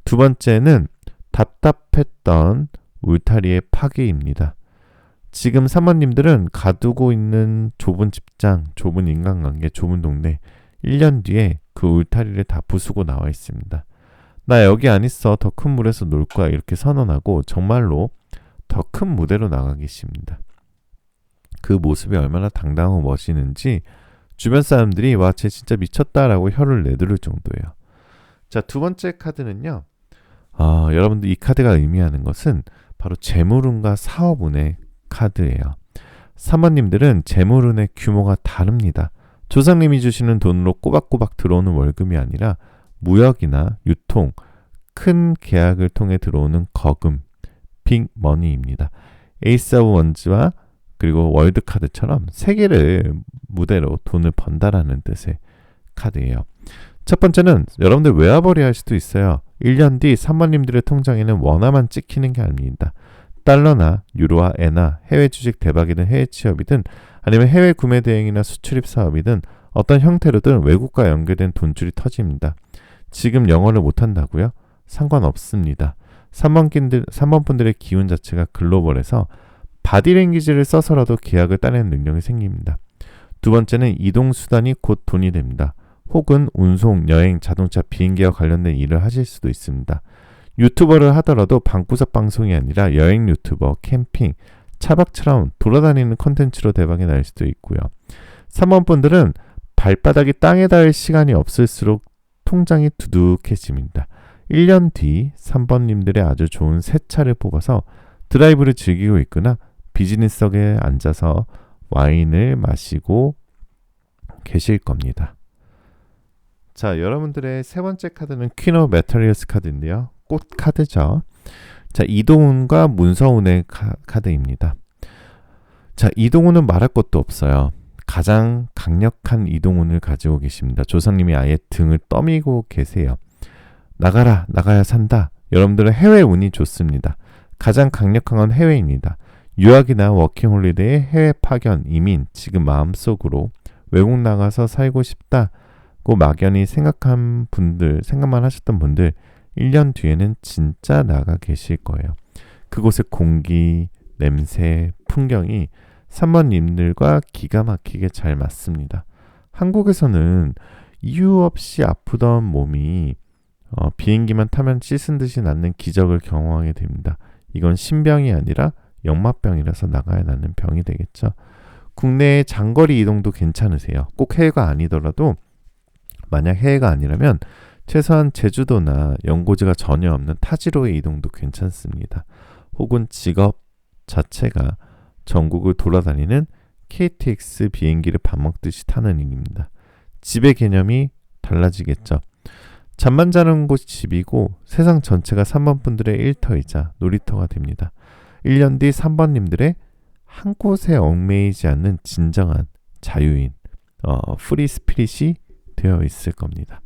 두 번째는 답답했던 울타리의 파괴입니다. 지금 3번님들은 가두고 있는 좁은 직장, 좁은 인간관계, 좁은 동네, 1년 뒤에 그 울타리를 다 부수고 나와 있습니다. 나 여기 안 있어. 더 큰 물에서 놀 거야. 이렇게 선언하고 정말로 더 큰 무대로 나가 계십니다. 그 모습이 얼마나 당당하고 멋있는지 주변 사람들이 와, 쟤 진짜 미쳤다라고 혀를 내두를 정도예요. 자, 두 번째 카드는요. 여러분들 이 카드가 의미하는 것은 바로 재물운과 사업운의 카드예요. 3번님들은 재물운의 규모가 다릅니다. 조상님이 주시는 돈으로 꼬박꼬박 들어오는 월급이 아니라 무역이나 유통, 큰 계약을 통해 들어오는 거금, 빅머니입니다. 에이스 오브 원즈와 그리고 월드카드처럼 세 개를 무대로 돈을 번다라는 뜻의 카드예요. 첫 번째는 여러분들 외화벌이 할 수도 있어요. 1년 뒤 3번님들의 통장에는 원화만 찍히는 게 아닙니다. 달러나 유로와 엔화, 해외 주식 대박이든 해외 취업이든 아니면 해외 구매 대행이나 수출입 사업이든 어떤 형태로든 외국과 연계된 돈줄이 터집니다. 지금 영어를 못한다고요? 상관없습니다. 3번 분들의 기운 자체가 글로벌해서 바디랭귀지를 써서라도 계약을 따내는 능력이 생깁니다. 두 번째는 이동수단이 곧 돈이 됩니다. 혹은 운송, 여행, 자동차, 비행기와 관련된 일을 하실 수도 있습니다. 유튜버를 하더라도 방구석 방송이 아니라 여행 유튜버, 캠핑, 차박처럼 돌아다니는 컨텐츠로 대박이 날 수도 있고요. 3번 분들은 발바닥이 땅에 닿을 시간이 없을수록 통장이 두둑해집니다. 1년 뒤 3번님들의 아주 좋은 새 차를 뽑아서 드라이브를 즐기고 있거나 비즈니스석에 앉아서 와인을 마시고 계실 겁니다. 자, 여러분들의 세 번째 카드는 퀸 오브 메탈리어스 카드인데요. 꽃 카드죠. 자, 이동훈과 문서훈의 카드입니다. 자, 이동훈은 말할 것도 없어요. 가장 강력한 이동운을 가지고 계십니다. 조상님이 아예 등을 떠밀고 계세요. 나가라, 나가야 산다. 여러분들은 해외 운이 좋습니다. 가장 강력한 건 해외입니다. 유학이나 워킹홀리데이, 해외 파견, 이민, 지금 마음속으로 외국 나가서 살고 싶다고 막연히 생각만 하셨던 분들 1년 뒤에는 진짜 나가 계실 거예요. 그곳의 공기, 냄새, 풍경이 3번님들과 기가 막히게 잘 맞습니다. 한국에서는 이유 없이 아프던 몸이 비행기만 타면 씻은 듯이 낫는 기적을 경험하게 됩니다. 이건 신병이 아니라 역마병이라서 나가야 낫는 병이 되겠죠. 국내의 장거리 이동도 괜찮으세요. 꼭 해외가 아니더라도 만약 해외가 아니라면 최소한 제주도나 연고지가 전혀 없는 타지로의 이동도 괜찮습니다. 혹은 직업 자체가 전국을 돌아다니는 KTX 비행기를 밥 먹듯이 타는 일입니다. 집의 개념이 달라지겠죠. 잠만 자는 곳이 집이고 세상 전체가 3번 분들의 일터이자 놀이터가 됩니다. 1년 뒤 3번님들의 한 곳에 얽매이지 않는 진정한 자유인, 프리 스피릿이 되어 있을 겁니다.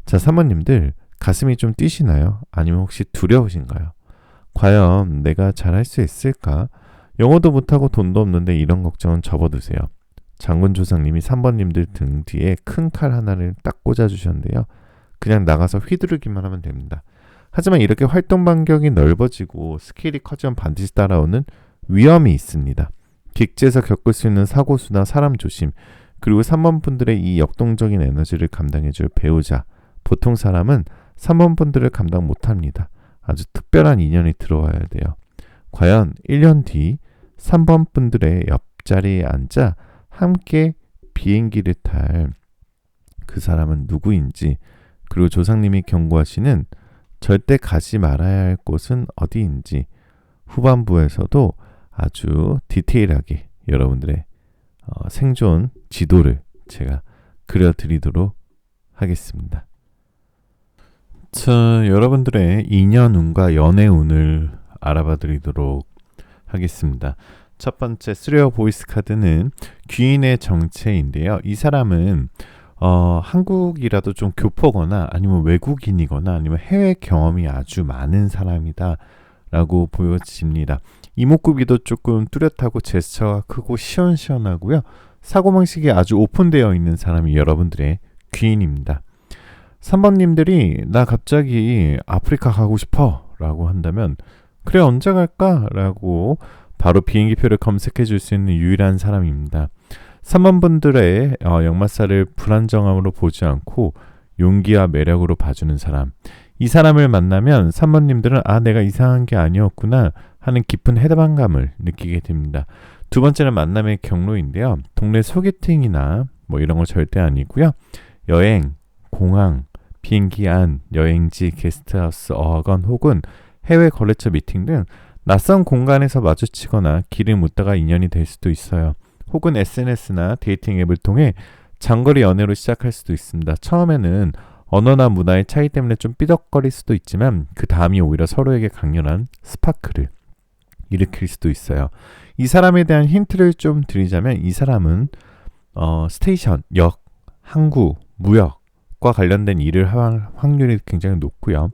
자, 3번님들 가슴이 좀 뛰시나요? 아니면 혹시 두려우신가요? 과연 내가 잘할 수 있을까? 영어도 못하고 돈도 없는데 이런 걱정은 접어두세요. 장군 조상님이 3번님들 등 뒤에 큰 칼 하나를 딱 꽂아주셨는데요. 그냥 나가서 휘두르기만 하면 됩니다. 하지만 이렇게 활동 반경이 넓어지고 스케일이 커지면 반드시 따라오는 위험이 있습니다. 객지에서 겪을 수 있는 사고수나 사람 조심, 그리고 3번 분들의 이 역동적인 에너지를 감당해줄 배우자, 보통 사람은 3번 분들을 감당 못합니다. 아주 특별한 인연이 들어와야 돼요. 과연 1년 뒤 3번 분들의 옆자리에 앉아 함께 비행기를 탈 그 사람은 누구인지, 그리고 조상님이 경고하시는 절대 가지 말아야 할 곳은 어디인지 후반부에서도 아주 디테일하게 여러분들의 생존 지도를 제가 그려드리도록 하겠습니다. 자, 여러분들의 인연운과 연애운을 알아봐 드리도록 하겠습니다. 첫 번째 쓰레어 보이스 카드는 귀인의 정체인데요. 이 사람은 한국이라도 좀 교포거나 아니면 외국인이거나 아니면 해외 경험이 아주 많은 사람이다 라고 보여집니다. 이목구비도 조금 뚜렷하고 제스처가 크고 시원시원하고요. 사고방식이 아주 오픈되어 있는 사람이 여러분들의 귀인입니다. 3번님들이 나 갑자기 아프리카 가고 싶어 라고 한다면 그래 언제 갈까? 라고 바로 비행기표를 검색해 줄 수 있는 유일한 사람입니다. 3번 분들의 역마살을 불안정함으로 보지 않고 용기와 매력으로 봐주는 사람. 이 사람을 만나면 3번님들은 아 내가 이상한 게 아니었구나 하는 깊은 해방감을 느끼게 됩니다. 두 번째는 만남의 경로인데요. 동네 소개팅이나 뭐 이런 거 절대 아니고요. 여행, 공항, 비행기 안, 여행지, 게스트하우스, 어학원 혹은 해외 거래처 미팅 등 낯선 공간에서 마주치거나 길을 묻다가 인연이 될 수도 있어요. 혹은 SNS나 데이팅 앱을 통해 장거리 연애로 시작할 수도 있습니다. 처음에는 언어나 문화의 차이 때문에 좀 삐덕거릴 수도 있지만 그 다음이 오히려 서로에게 강렬한 스파크를 일으킬 수도 있어요. 이 사람에 대한 힌트를 좀 드리자면 이 사람은 스테이션, 역, 항구, 무역과 관련된 일을 할 확률이 굉장히 높고요.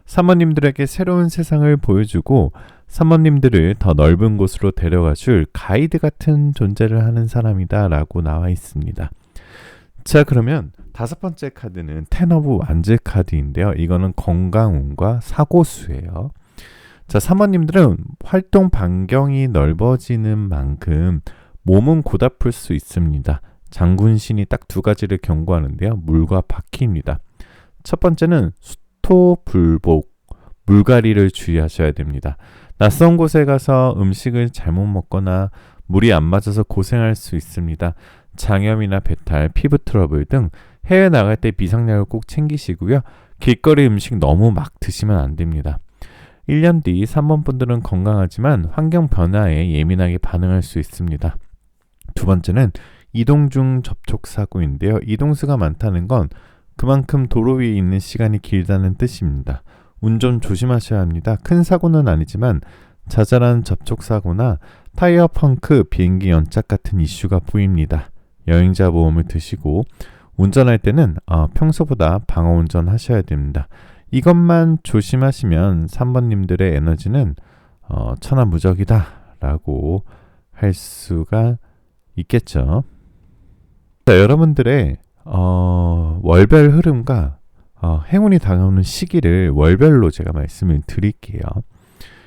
3번님들에게 새로운 세상을 보여주고 3번님들을 더 넓은 곳으로 데려가줄 가이드 같은 존재를 하는 사람이다 라고 나와 있습니다. 자, 그러면 다섯 번째 카드는 텐 오브 완즈 카드인데요. 이거는 건강운과 사고수예요. 자, 사모님들은 활동 반경이 넓어지는 만큼 몸은 고달플 수 있습니다. 장군신이 딱 두 가지를 경고하는데요. 물과 바퀴입니다. 첫 번째는 수토불복, 물갈이를 주의하셔야 됩니다. 낯선 곳에 가서 음식을 잘못 먹거나 물이 안 맞아서 고생할 수 있습니다. 장염이나 배탈, 피부 트러블 등 해외 나갈 때 비상약을 꼭 챙기시고요. 길거리 음식 너무 막 드시면 안 됩니다. 1년 뒤 3번 분들은 건강하지만 환경 변화에 예민하게 반응할 수 있습니다. 두 번째는 이동 중 접촉 사고인데요. 이동수가 많다는 건 그만큼 도로 위에 있는 시간이 길다는 뜻입니다. 운전 조심하셔야 합니다. 큰 사고는 아니지만 자잘한 접촉 사고나 타이어 펑크, 비행기 연착 같은 이슈가 보입니다. 여행자 보험을 드시고 운전할 때는 평소보다 방어 운전 하셔야 됩니다. 이것만 조심하시면 3번님들의 에너지는 천하무적이다 라고 할 수가 있겠죠. 자, 여러분들의 월별 흐름과 행운이 다가오는 시기를 월별로 제가 말씀을 드릴게요.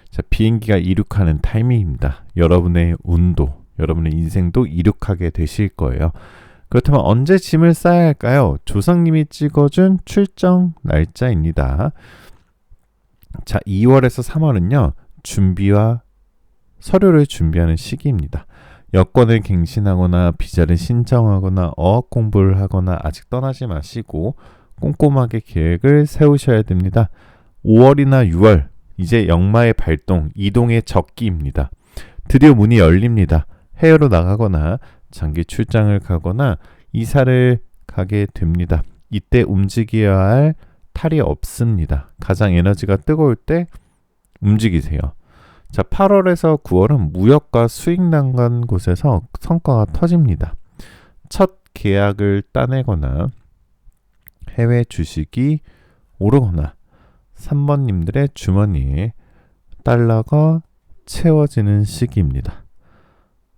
자, 비행기가 이륙하는 타이밍입니다. 여러분의 운도, 여러분의 인생도 이륙하게 되실 거예요. 그렇다면 언제 짐을 싸야 할까요? 조상님이 찍어준 출정 날짜입니다. 자, 2월에서 3월은요. 준비와 서류를 준비하는 시기입니다. 여권을 갱신하거나 비자를 신청하거나 어학 공부를 하거나 아직 떠나지 마시고 꼼꼼하게 계획을 세우셔야 됩니다. 5월이나 6월, 이제 역마의 발동, 이동의 적기입니다. 드디어 문이 열립니다. 해외로 나가거나 장기 출장을 가거나 이사를 가게 됩니다. 이때 움직여야 할 탈이 없습니다. 가장 에너지가 뜨거울 때 움직이세요. 자, 8월에서 9월은 무역과 수익 난간 곳에서 성과가 터집니다. 첫 계약을 따내거나 해외 주식이 오르거나 3번님들의 주머니에 달러가 채워지는 시기입니다.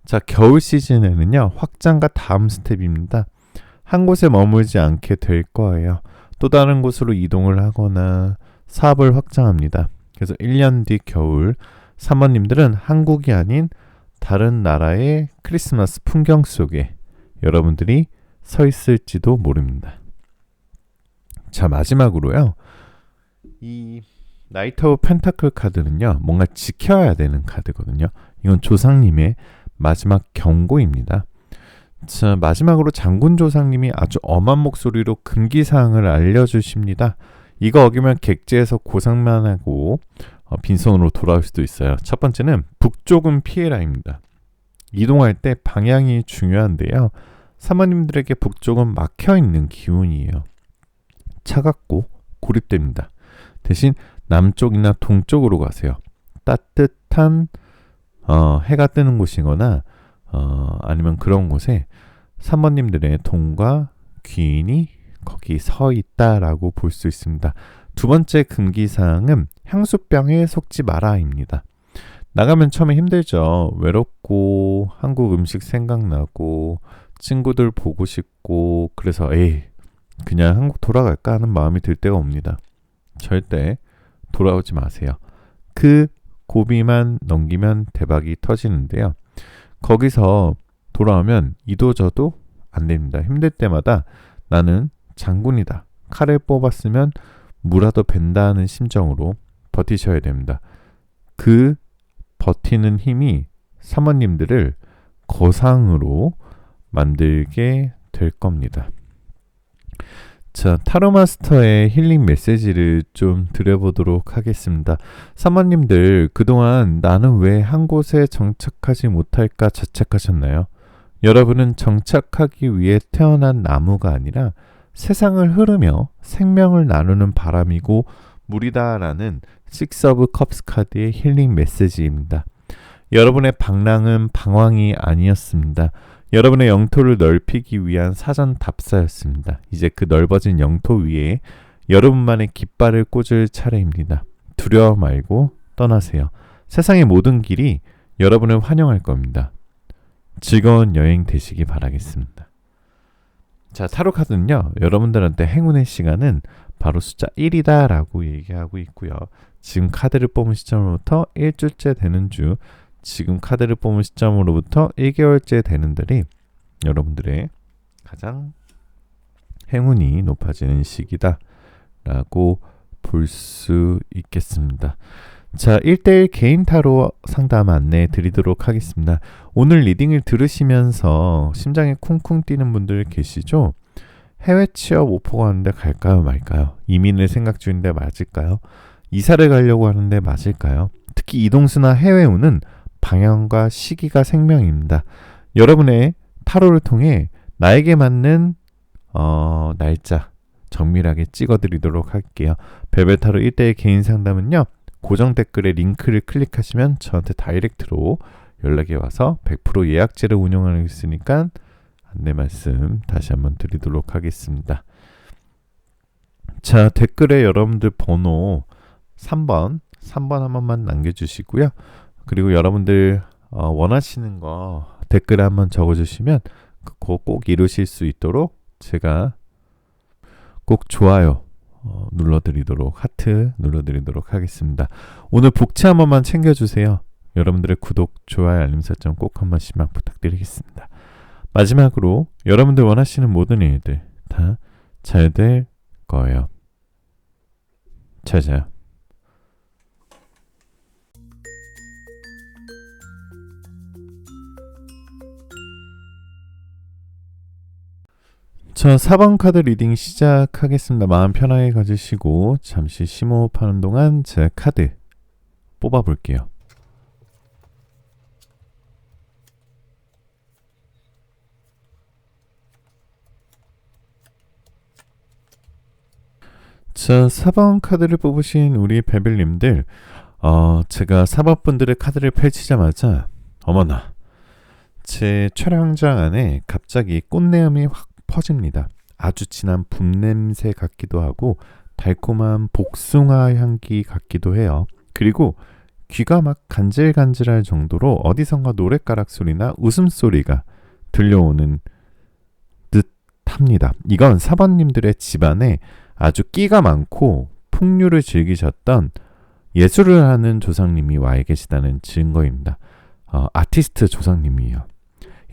자, 겨울 시즌에는요, 확장과 다음 스텝입니다. 한 곳에 머물지 않게 될 거예요. 또 다른 곳으로 이동을 하거나 사업을 확장합니다. 그래서 1년 뒤 겨울 3번님들은 한국이 아닌 다른 나라의 크리스마스 풍경 속에 여러분들이 서 있을지도 모릅니다. 자, 마지막으로요. 이 나이트 오브 펜타클 카드는요. 뭔가 지켜야 되는 카드거든요. 이건 조상님의 마지막 경고입니다. 자, 마지막으로 장군 조상님이 아주 엄한 목소리로 금기사항을 알려주십니다. 이거 어기면 객지에서 고생만 하고 빈손으로 돌아올 수도 있어요. 첫 번째는 북쪽은 피해라입니다. 이동할 때 방향이 중요한데요. 사모님들에게 북쪽은 막혀있는 기운이에요. 차갑고 고립됩니다. 대신 남쪽이나 동쪽으로 가세요. 따뜻한 해가 뜨는 곳이거나 아니면 그런 곳에 사모님들의 돈과 귀인이 거기 서 있다라고 볼 수 있습니다. 두 번째 금기사항은 향수병에 속지 마라입니다. 나가면 처음에 힘들죠. 외롭고 한국 음식 생각나고 친구들 보고 싶고 그래서 그냥 한국 돌아갈까 하는 마음이 들 때가 옵니다. 절대 돌아오지 마세요. 그 고비만 넘기면 대박이 터지는데요. 거기서 돌아오면 이도저도 안 됩니다. 힘들 때마다 나는 장군이다. 칼을 뽑았으면 무라도 벤다는 심정으로 버티셔야 됩니다. 그 버티는 힘이 사모님들을 거상으로 만들게 될 겁니다. 자, 타로마스터의 힐링 메시지를 좀 드려보도록 하겠습니다. 사모님들, 그동안 나는 왜 한 곳에 정착하지 못할까 자책하셨나요? 여러분은 정착하기 위해 태어난 나무가 아니라 세상을 흐르며 생명을 나누는 바람이고 물이다라는 식스 오브 컵스 카드의 힐링 메시지입니다. 여러분의 방랑은 방황이 아니었습니다. 여러분의 영토를 넓히기 위한 사전 답사였습니다. 이제 그 넓어진 영토 위에 여러분만의 깃발을 꽂을 차례입니다. 두려워 말고 떠나세요. 세상의 모든 길이 여러분을 환영할 겁니다. 즐거운 여행 되시기 바라겠습니다. 자, 타로 카드는요, 여러분들한테 행운의 시간은 바로 숫자 1이다 라고 얘기하고 있고요. 지금 카드를 뽑은 시점으로부터 일주일째 되는 주, 지금 카드를 뽑은 시점으로부터 1개월째 되는 달이 여러분들의 가장 행운이 높아지는 시기다 라고 볼 수 있겠습니다. 자, 1대1 개인 타로 상담 안내해 드리도록 하겠습니다. 오늘 리딩을 들으시면서 심장이 쿵쿵 뛰는 분들 계시죠? 해외 취업 오퍼가 왔는데 갈까요 말까요? 이민을 생각 중인데 맞을까요? 이사를 가려고 하는데 맞을까요? 특히 이동수나 해외운은 방향과 시기가 생명입니다. 여러분의 타로를 통해 나에게 맞는 날짜 정밀하게 찍어드리도록 할게요. 별별 타로 1대1 개인 상담은요, 고정 댓글에 링크를 클릭하시면 저한테 다이렉트로 연락이 와서 100% 예약제를 운영하고 있으니까 안내 말씀 다시 한번 드리도록 하겠습니다. 자, 댓글에 여러분들 번호 3번 한 번만 남겨주시고요. 그리고 여러분들 원하시는 거 댓글에 한번 적어주시면 그거 꼭 이루실 수 있도록 제가 꼭 좋아요 눌러드리도록, 하트 눌러드리도록 하겠습니다. 오늘 복채 한 번만 챙겨주세요. 여러분들의 구독, 좋아요, 알림 설정 꼭 한 번씩만 부탁드리겠습니다. 마지막으로 여러분들 원하시는 모든 일들 다 잘 될 거예요. 잘 자요. 자, 4번 카드 리딩 시작하겠습니다. 마음 편하게 가지시고 잠시 심호흡하는 동안 제 카드 뽑아볼게요. 자, 4번 카드를 뽑으신 우리 베빌님들, 제가 4번 분들의 카드를 펼치자마자 어머나, 제 촬영장 안에 갑자기 꽃내음이 확 퍼집니다. 아주 진한 봄냄새 같기도 하고 달콤한 복숭아 향기 같기도 해요. 그리고 귀가 막 간질간질할 정도로 어디선가 노랫가락 소리나 웃음소리가 들려오는 듯합니다. 이건 4번님들의 집안에 아주 끼가 많고 풍류를 즐기셨던 예술을 하는 조상님이 와 계시다는 증거입니다. 아티스트 조상님이에요.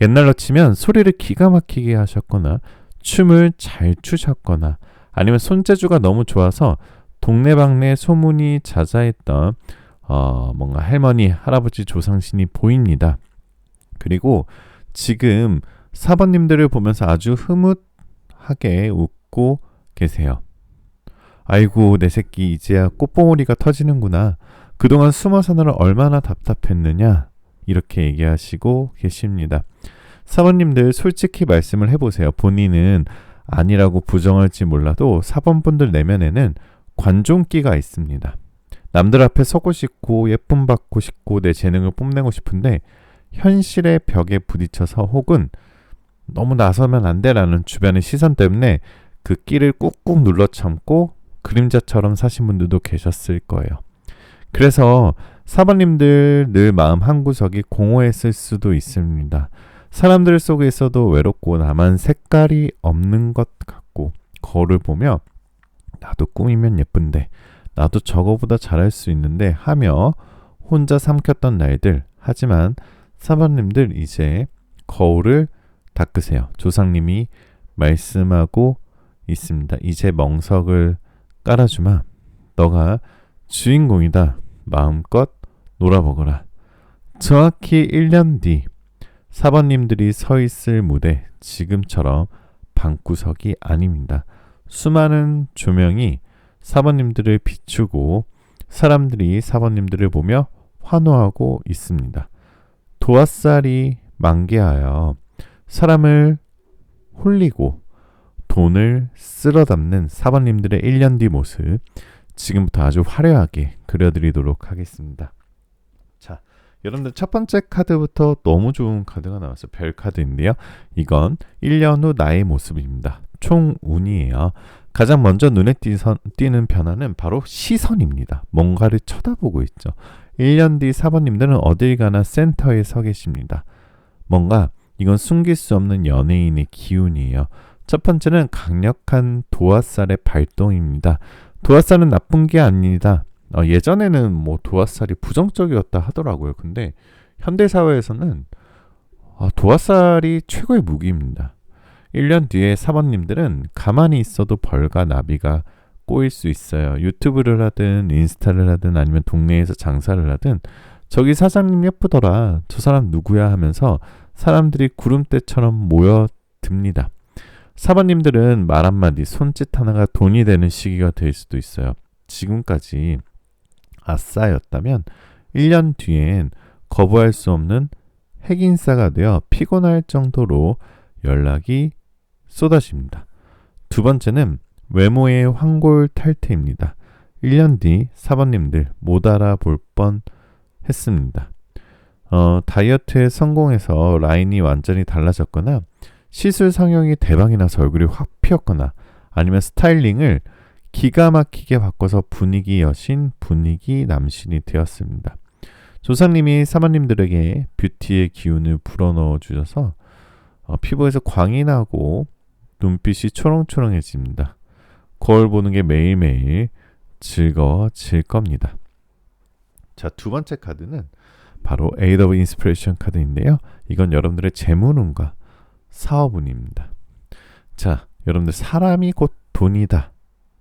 옛날로 치면 소리를 기가 막히게 하셨거나 춤을 잘 추셨거나 아니면 손재주가 너무 좋아서 동네방네 소문이 자자했던 뭔가 할머니, 할아버지 조상신이 보입니다. 그리고 지금 4번님들을 보면서 아주 흐뭇하게 웃고 계세요. 아이고, 내 새끼 이제야 꽃봉오리가 터지는구나. 그동안 숨어 사느라 얼마나 답답했느냐. 이렇게 얘기하시고 계십니다. 사번님들 솔직히 말씀을 해보세요. 본인은 아니라고 부정할지 몰라도 4번분들 내면에는 관종기가 있습니다. 남들 앞에 서고 싶고 예쁨 받고 싶고 내 재능을 뽐내고 싶은데 현실의 벽에 부딪혀서 혹은 너무 나서면 안 돼라는 주변의 시선 때문에 그 끼를 꾹꾹 눌러 참고 그림자처럼 사신 분들도 계셨을 거예요. 그래서 4번님들 늘 마음 한구석이 공허했을 수도 있습니다. 사람들 속에 있어도 외롭고 나만 색깔이 없는 것 같고 거울을 보며 나도 꾸미면 예쁜데 나도 저거보다 잘할 수 있는데 하며 혼자 삼켰던 날들. 하지만 4번님들 이제 거울을 닦으세요. 조상님이 말씀하고 있습니다. 이제 멍석을 깔아주마. 너가 주인공이다. 마음껏 놀아보거라. 정확히 1년 뒤 4번님들이 서 있을 무대, 지금처럼 방구석이 아닙니다. 수많은 조명이 4번님들을 비추고 사람들이 4번님들을 보며 환호하고 있습니다. 도화살이 만개하여 사람을 홀리고 돈을 쓸어 담는 4번님들의 1년 뒤 모습, 지금부터 아주 화려하게 그려드리도록 하겠습니다. 자, 여러분들 첫 번째 카드부터 너무 좋은 카드가 나왔어요. 별 카드인데요. 이건 1년 후 나의 모습입니다. 총운이에요. 가장 먼저 눈에 띄는 변화는 바로 시선입니다. 뭔가를 쳐다보고 있죠. 1년 뒤 4번님들은 어딜 가나 센터에 서 계십니다. 뭔가 이건 숨길 수 없는 연예인의 기운이에요. 첫 번째는 강력한 도화살의 발동입니다. 도화살은 나쁜 게 아니다. 예전에는 뭐 도화살이 부정적이었다 하더라고요. 근데 현대 사회에서는 도화살이 최고의 무기입니다. 1년 뒤에 사모님들은 가만히 있어도 벌과 나비가 꼬일 수 있어요. 유튜브를 하든 인스타를 하든 아니면 동네에서 장사를 하든 저기 사장님 예쁘더라. 저 사람 누구야 하면서 사람들이 구름대처럼 모여듭니다. 사모님들은 말 한마디, 손짓 하나가 돈이 되는 시기가 될 수도 있어요. 지금까지 아싸였다면 1년 뒤엔 거부할 수 없는 핵인싸가 되어 피곤할 정도로 연락이 쏟아집니다. 두 번째는 외모의 황골탈퇴입니다. 1년 뒤 사모님들 못 알아볼 뻔 했습니다. 다이어트에 성공해서 라인이 완전히 달라졌거나 시술 성형이 대박이 나서 얼굴이 확 피었거나 아니면 스타일링을 기가 막히게 바꿔서 분위기 여신, 분위기 남신이 되었습니다. 조상님이 사모님들에게 뷰티의 기운을 불어넣어 주셔서 피부에서 광이 나고 눈빛이 초롱초롱해집니다. 거울 보는 게 매일매일 즐거워질 겁니다. 자, 두 번째 카드는 바로 Eight of Inspiration 카드인데요. 이건 여러분들의 재물운과 사업운입니다. 자, 여러분들 사람이 곧 돈이다.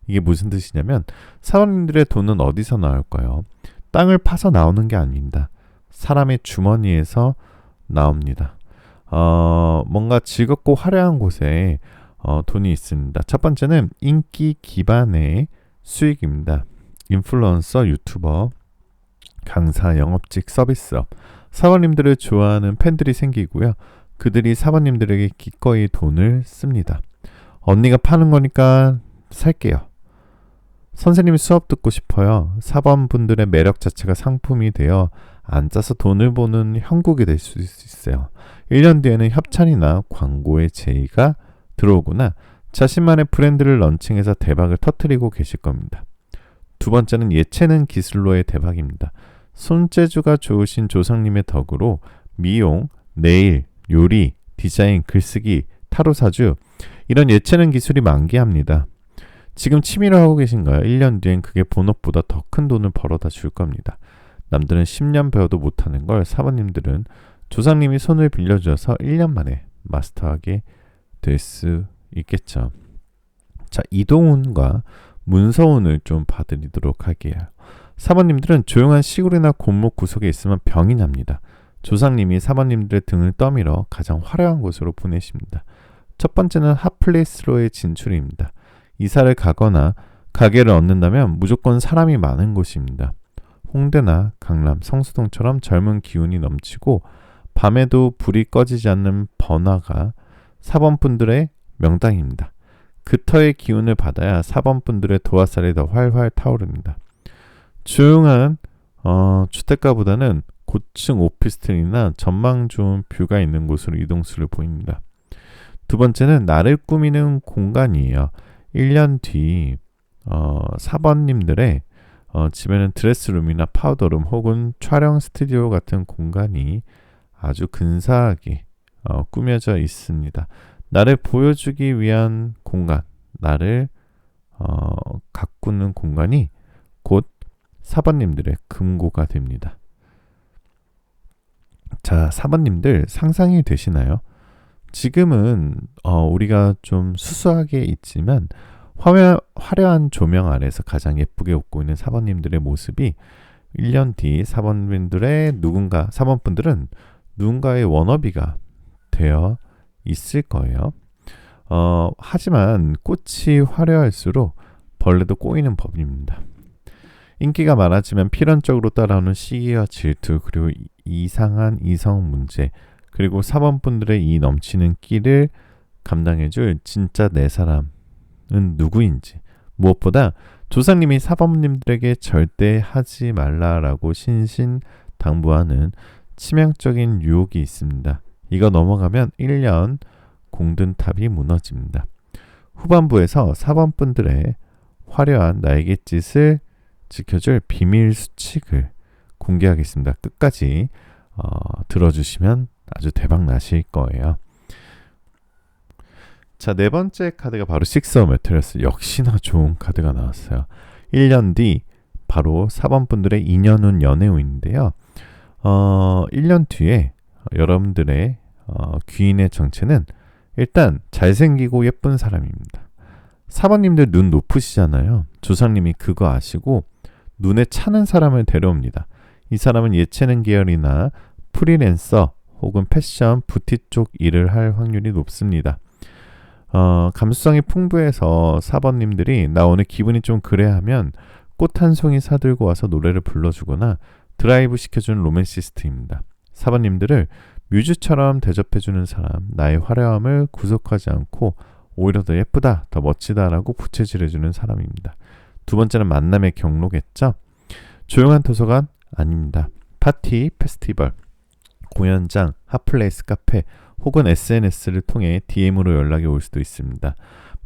이게 무슨 뜻이냐면 사모님들의 돈은 어디서 나올까요? 땅을 파서 나오는 게 아닙니다. 사람의 주머니에서 나옵니다. 뭔가 즐겁고 화려한 곳에 돈이 있습니다. 첫 번째는 인기 기반의 수익입니다. 인플루언서, 유튜버, 강사, 영업직, 서비스업. 사모님들을 좋아하는 팬들이 생기고요. 그들이 사모님들에게 기꺼이 돈을 씁니다. 언니가 파는 거니까 살게요. 선생님 수업 듣고 싶어요. 사범분들의 매력 자체가 상품이 되어 앉아서 돈을 버는 형국이 될 수 있어요. 1년 뒤에는 협찬이나 광고의 제의가 들어오거나 자신만의 브랜드를 런칭해서 대박을 터뜨리고 계실 겁니다. 두 번째는 예체능 기술로의 대박입니다. 손재주가 좋으신 조상님의 덕으로 미용, 네일, 요리, 디자인, 글쓰기, 타로 사주 이런 예체능 기술이 만개합니다. 지금 취미로 하고 계신가요? 1년 뒤엔 그게 본업보다 더 큰 돈을 벌어다 줄 겁니다. 남들은 10년 배워도 못하는 걸 사모님들은 조상님이 손을 빌려주셔서 1년 만에 마스터하게 될 수 있겠죠. 자, 이동운과 문서운을 좀 봐드리도록 할게요. 사모님들은 조용한 시골이나 골목 구석에 있으면 병이 납니다. 조상님이 사모님들의 등을 떠밀어 가장 화려한 곳으로 보내십니다. 첫 번째는 핫플레이스로의 진출입니다. 이사를 가거나 가게를 얻는다면 무조건 사람이 많은 곳입니다. 홍대나 강남, 성수동처럼 젊은 기운이 넘치고 밤에도 불이 꺼지지 않는 번화가 사범분들의 명당입니다. 그 터의 기운을 받아야 사범분들의 도화살이 더 활활 타오릅니다. 조용한 주택가보다는 고층 오피스텔이나 전망 좋은 뷰가 있는 곳으로 이동수를 보입니다. 두 번째는 나를 꾸미는 공간이에요. 1년 뒤 사번님들의 집에는 드레스룸이나 파우더룸 혹은 촬영 스튜디오 같은 공간이 아주 근사하게 꾸며져 있습니다. 나를 보여주기 위한 공간, 나를 가꾸는 공간이 곧 사번님들의 금고가 됩니다. 자, 사번님들 상상이 되시나요? 지금은 우리가 좀 수수하게 있지만 화려한 조명 아래서 가장 예쁘게 웃고 있는 사번님들의 모습이 1년 뒤 사번분들의 사번분들은 누군가의 워너비가 되어 있을 거예요. 하지만 꽃이 화려할수록 벌레도 꼬이는 법입니다. 인기가 많아지면 필연적으로 따라오는 시기와 질투 그리고 이상한 이성 문제 그리고 사범분들의 이 넘치는 끼를 감당해줄 진짜 내 사람은 누구인지 무엇보다 조상님이 사범님들에게 절대 하지 말라라고 신신당부하는 치명적인 유혹이 있습니다. 이거 넘어가면 1년 공든탑이 무너집니다. 후반부에서 사범분들의 화려한 날갯짓을 지켜줄 비밀 수칙을 공개하겠습니다. 끝까지 들어주시면 아주 대박 나실 거예요. 자, 네 번째 카드가 바로 식스 오브 메테리얼스. 역시나 좋은 카드가 나왔어요. 1년 뒤 바로 4번 분들의 2년 후 연애운인데요. 1년 뒤에 여러분들의 귀인의 정체는 일단 잘생기고 예쁜 사람입니다. 4번님들 눈 높으시잖아요. 조상님이 그거 아시고 눈에 차는 사람을 데려옵니다. 이 사람은 예체능 계열이나 프리랜서 혹은 패션, 부티 쪽 일을 할 확률이 높습니다. 감수성이 풍부해서 4번님들이 나 오늘 기분이 좀 그래 하면 꽃 한 송이 사들고 와서 노래를 불러주거나 드라이브 시켜주는 로맨시스트입니다. 4번님들을 뮤즈처럼 대접해주는 사람, 나의 화려함을 구속하지 않고 오히려 더 예쁘다, 더 멋지다라고 부채질해주는 사람입니다. 두 번째는 만남의 경로겠죠. 조용한 도서관 아닙니다. 파티, 페스티벌, 공연장, 핫플레이스, 카페 혹은 SNS를 통해 DM으로 연락이 올 수도 있습니다.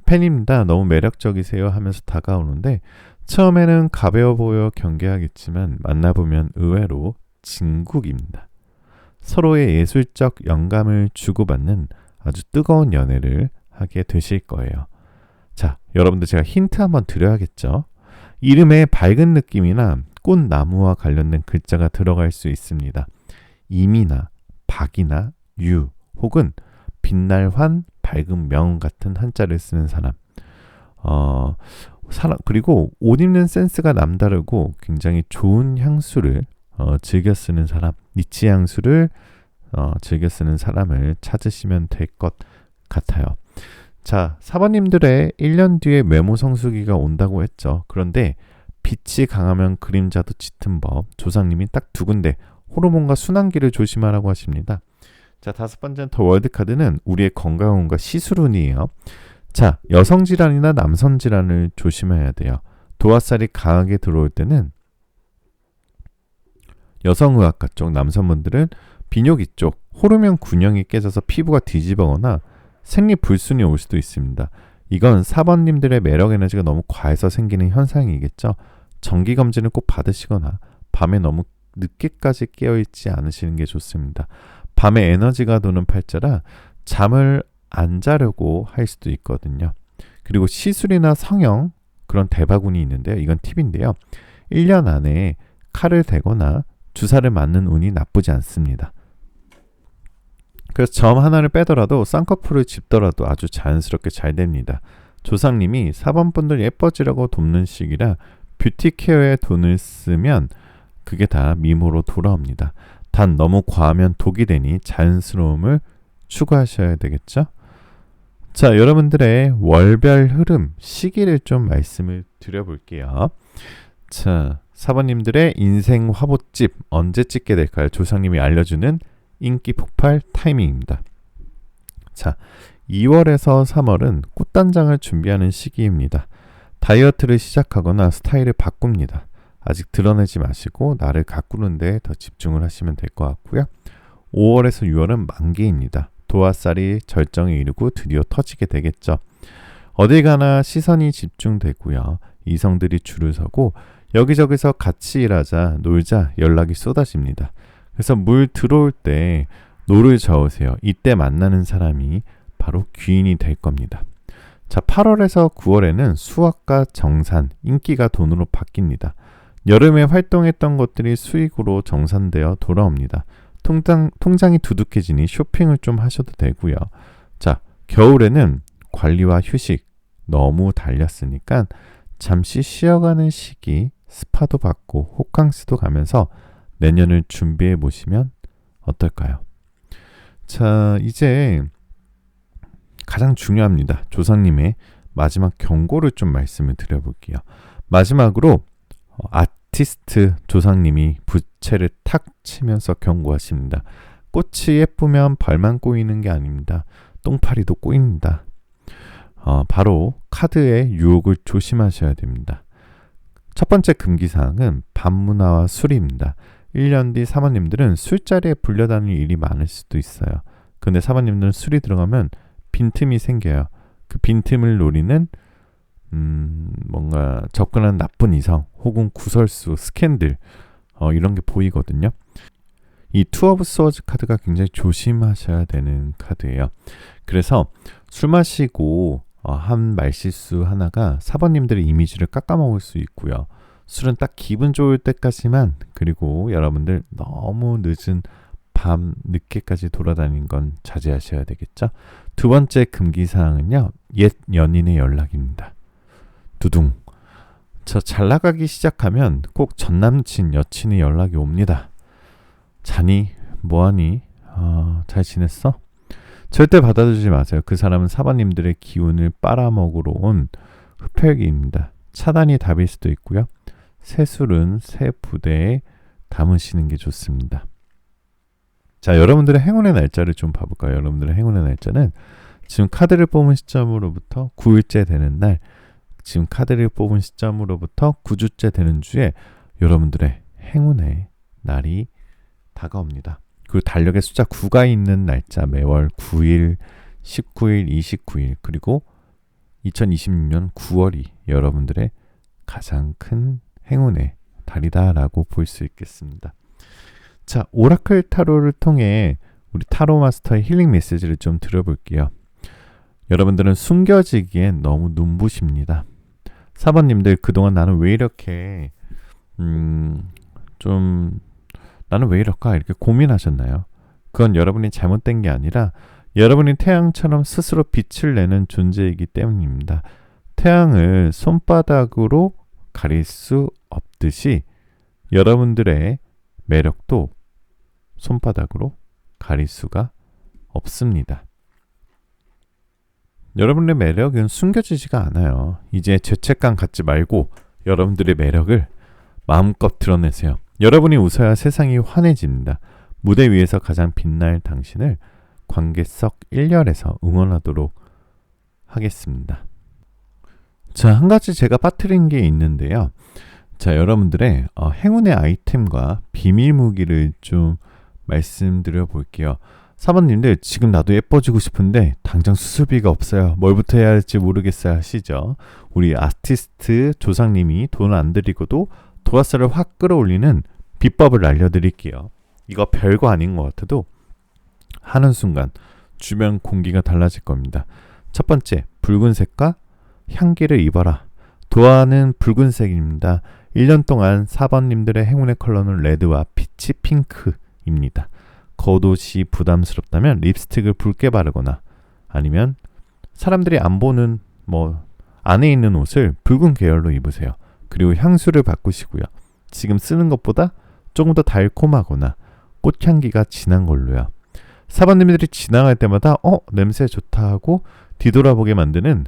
팬입니다. 너무 매력적이세요 하면서 다가오는데 처음에는 가벼워 보여 경계하겠지만 만나보면 의외로 진국입니다. 서로의 예술적 영감을 주고받는 아주 뜨거운 연애를 하게 되실 거예요. 자, 여러분들 제가 힌트 한번 드려야겠죠. 이름에 밝은 느낌이나 꽃나무와 관련된 글자가 들어갈 수 있습니다. 임이나 박이나 유 혹은 빛날 환, 밝은 명 같은 한자를 쓰는 사람. 그리고 옷 입는 센스가 남다르고 굉장히 좋은 향수를 즐겨 쓰는 사람, 니치 향수를 즐겨 쓰는 사람을 찾으시면 될 것 같아요. 자, 4번님들의 1년 뒤에 외모 성수기가 온다고 했죠. 그런데 빛이 강하면 그림자도 짙은 법. 조상님이 딱 두 군데 호르몬과 순환기를 조심하라고 하십니다. 자, 다섯 번째 더 월드 카드는 우리의 건강운과 시술운이에요. 자, 여성 질환이나 남성 질환을 조심해야 돼요. 도화살이 강하게 들어올 때는 여성의학과 쪽, 남성분들은 비뇨기 쪽, 호르몬 균형이 깨져서 피부가 뒤집어거나 생리불순이 올 수도 있습니다. 이건 4번님들의 매력 에너지가 너무 과해서 생기는 현상이겠죠. 정기검진을 꼭 받으시거나 밤에 너무 늦게까지 깨어있지 않으시는 게 좋습니다. 밤에 에너지가 도는 팔자라 잠을 안 자려고 할 수도 있거든요. 그리고 시술이나 성형 그런 대바군이 있는데요. 이건 팁인데요. 1년 안에 칼을 대거나 주사를 맞는 운이 나쁘지 않습니다. 그래서 점 하나를 빼더라도 쌍꺼풀을 짚더라도 아주 자연스럽게 잘 됩니다. 조상님이 4번 분들 예뻐지라고 돕는 시기라 뷰티 케어에 돈을 쓰면 그게 다 미모로 돌아옵니다. 단 너무 과하면 독이 되니 자연스러움을 추구하셔야 되겠죠? 자, 여러분들의 월별 흐름, 시기를 좀 말씀을 드려볼게요. 자, 4번님들의 인생 화보집 언제 찍게 될까요? 조상님이 알려주는 인기 폭발 타이밍입니다. 자, 2월에서 3월은 꽃단장을 준비하는 시기입니다. 다이어트를 시작하거나 스타일을 바꿉니다. 아직 드러내지 마시고 나를 가꾸는 데 더 집중을 하시면 될 것 같고요. 5월에서 6월은 만개입니다. 도화살이 절정에 이르고 드디어 터지게 되겠죠. 어딜 가나 시선이 집중되고요. 이성들이 줄을 서고 여기저기서 같이 일하자, 놀자 연락이 쏟아집니다. 그래서 물 들어올 때 노를 저으세요. 이때 만나는 사람이 바로 귀인이 될 겁니다. 자, 8월에서 9월에는 수확과 정산, 인기가 돈으로 바뀝니다. 여름에 활동했던 것들이 수익으로 정산되어 돌아옵니다. 통장이 두둑해지니 쇼핑을 좀 하셔도 되고요. 자, 겨울에는 관리와 휴식 너무 달렸으니까 잠시 쉬어가는 시기, 스파도 받고 호캉스도 가면서 내년을 준비해 보시면 어떨까요? 자, 이제 가장 중요합니다. 조상님의 마지막 경고를 좀 말씀을 드려볼게요. 마지막으로 아티스트 조상님이 부채를 탁 치면서 경고하십니다. 꽃이 예쁘면 발만 꼬이는 게 아닙니다. 똥파리도 꼬입니다. 바로 카드의 유혹을 조심하셔야 됩니다. 첫 번째 금기사항은 밤문화와 술입니다. 1년 뒤 사모님들은 술자리에 불려다닐 일이 많을 수도 있어요. 근데 사모님들은 술이 들어가면 빈틈이 생겨요. 그 빈틈을 노리는 뭔가 접근한 나쁜 이성 혹은 구설수, 스캔들 이런 게 보이거든요. 이 투 오브 스워즈 카드가 굉장히 조심하셔야 되는 카드예요. 그래서 술 마시고 한 말실수 하나가 사번님들의 이미지를 깎아먹을 수 있고요. 술은 딱 기분 좋을 때까지만, 그리고 여러분들 너무 늦은 밤 늦게까지 돌아다니는 건 자제하셔야 되겠죠. 두 번째 금기사항은요, 옛 연인의 연락입니다. 두둥. 저 잘 나가기 시작하면 꼭 전남친 여친의 연락이 옵니다. 자니? 뭐하니? 잘 지냈어? 절대 받아주지 마세요. 그 사람은 사바님들의 기운을 빨아먹으러 온 흡혈귀입니다. 차단이 답일 수도 있고요. 새 술은 새 부대에 담으시는 게 좋습니다. 자, 여러분들의 행운의 날짜를 좀 봐볼까요? 여러분들의 행운의 날짜는 지금 카드를 뽑은 시점으로부터 9일째 되는 날, 지금 카드를 뽑은 시점으로부터 9주째 되는 주에 여러분들의 행운의 날이 다가옵니다. 그리고 달력에 숫자 9가 있는 날짜, 매월 9일, 19일, 29일, 그리고 2026년 9월이 여러분들의 가장 큰 행운의 달이다라고 볼 수 있겠습니다. 자, 오라클 타로를 통해 우리 타로 마스터의 힐링 메시지를 좀 들어볼게요. 여러분들은 숨겨지기엔 너무 눈부십니다. 사번님들, 그동안 나는 왜 이렇게 나는 왜 이럴까 이렇게 고민하셨나요? 그건 여러분이 잘못된 게 아니라 여러분이 태양처럼 스스로 빛을 내는 존재이기 때문입니다. 태양을 손바닥으로 가릴 수 없듯이 여러분들의 매력도 손바닥으로 가릴 수가 없습니다. 여러분의 매력은 숨겨지지가 않아요. 이제 죄책감 갖지 말고 여러분들의 매력을 마음껏 드러내세요. 여러분이 웃어야 세상이 환해집니다. 무대 위에서 가장 빛날 당신을 관객석 1열에서 응원하도록 하겠습니다. 자, 한 가지 제가 빠뜨린 게 있는데요. 자, 여러분들의 행운의 아이템과 비밀 무기를 좀 말씀드려 볼게요. 사모님들, 지금 나도 예뻐지고 싶은데 당장 수술비가 없어요. 뭘부터 해야 할지 모르겠어요 하시죠. 우리 아티스트 조상님이 돈 안 들이고도 도화살을 확 끌어올리는 비법을 알려드릴게요. 이거 별거 아닌 것 같아도 하는 순간 주변 공기가 달라질 겁니다. 첫 번째, 붉은색과 향기를 입어라. 도화는 붉은색입니다. 1년 동안 4번님들의 행운의 컬러는 레드와 피치 핑크입니다. 겉옷이 부담스럽다면 립스틱을 붉게 바르거나, 아니면 사람들이 안 보는 안에 있는 옷을 붉은 계열로 입으세요. 그리고 향수를 바꾸시고요. 지금 쓰는 것보다 조금 더 달콤하거나 꽃향기가 진한 걸로요. 사번님들이 지나갈 때마다 냄새 좋다 하고 뒤돌아보게 만드는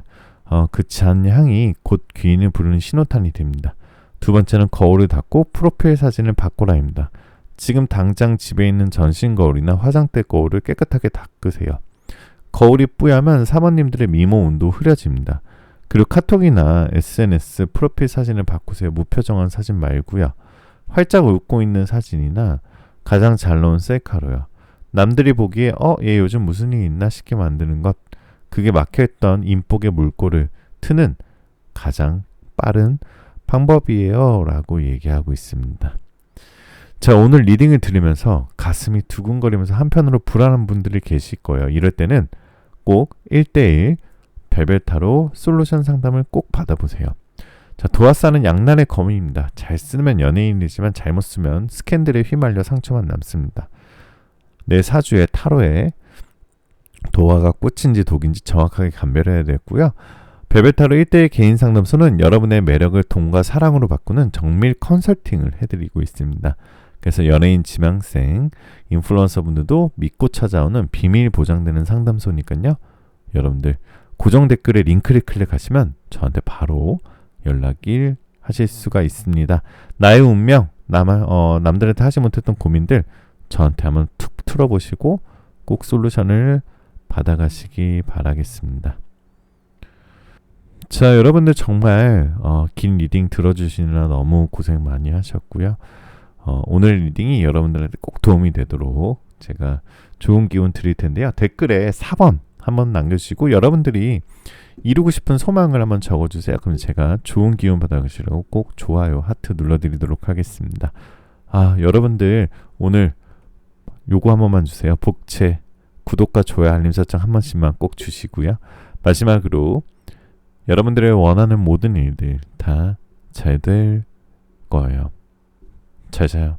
그 잔향이 곧 귀인을 부르는 신호탄이 됩니다. 두 번째는 거울을 닫고 프로필 사진을 바꾸라입니다. 지금 당장 집에 있는 전신 거울이나 화장대 거울을 깨끗하게 닦으세요. 거울이 뿌야면 사모님들의 미모운도 흐려집니다. 그리고 카톡이나 SNS 프로필 사진을 바꾸세요. 무표정한 사진 말고요. 활짝 웃고 있는 사진이나 가장 잘 나온 셀카로요. 남들이 보기에 얘 요즘 무슨 일 있나 싶게 만드는 것, 그게 막혀있던 인복의 물꼬를 트는 가장 빠른 방법이에요 라고 얘기하고 있습니다. 자, 오늘 리딩을 들으면서 가슴이 두근거리면서 한편으로 불안한 분들이 계실 거예요. 이럴 때는 꼭 1대1 별별타로 솔루션 상담을 꼭 받아보세요. 자, 도화살은 양날의 검입니다. 잘 쓰면 연예인이지만 잘못 쓰면 스캔들에 휘말려 상처만 남습니다. 내 사주의 타로에 도화가 꽃인지 독인지 정확하게 감별해야 되고요. 별별타로 1대1 개인 상담소는 여러분의 매력을 돈과 사랑으로 바꾸는 정밀 컨설팅을 해드리고 있습니다. 그래서 연예인, 지망생, 인플루언서 분들도 믿고 찾아오는 비밀 보장되는 상담소니까요. 여러분들 고정 댓글에 링크를 클릭하시면 저한테 바로 연락을 하실 수가 있습니다. 나의 운명, 남들한테 하지 못했던 고민들 저한테 한번 툭 틀어보시고 꼭 솔루션을 받아가시기 바라겠습니다. 자, 여러분들 정말 긴 리딩 들어주시느라 너무 고생 많이 하셨고요. 오늘 리딩이 여러분들한테 꼭 도움이 되도록 제가 좋은 기운 드릴 텐데요. 댓글에 4번 한번 남겨주시고 여러분들이 이루고 싶은 소망을 한번 적어주세요. 그럼 제가 좋은 기운 받아가시라고 꼭 좋아요, 하트 눌러드리도록 하겠습니다. 여러분들 오늘 요거 한 번만 주세요. 복채, 구독과 좋아요, 알림 설정 한 번씩만 꼭 주시고요. 마지막으로 여러분들의 원하는 모든 일들 다 잘 될 거예요. 잘 자요.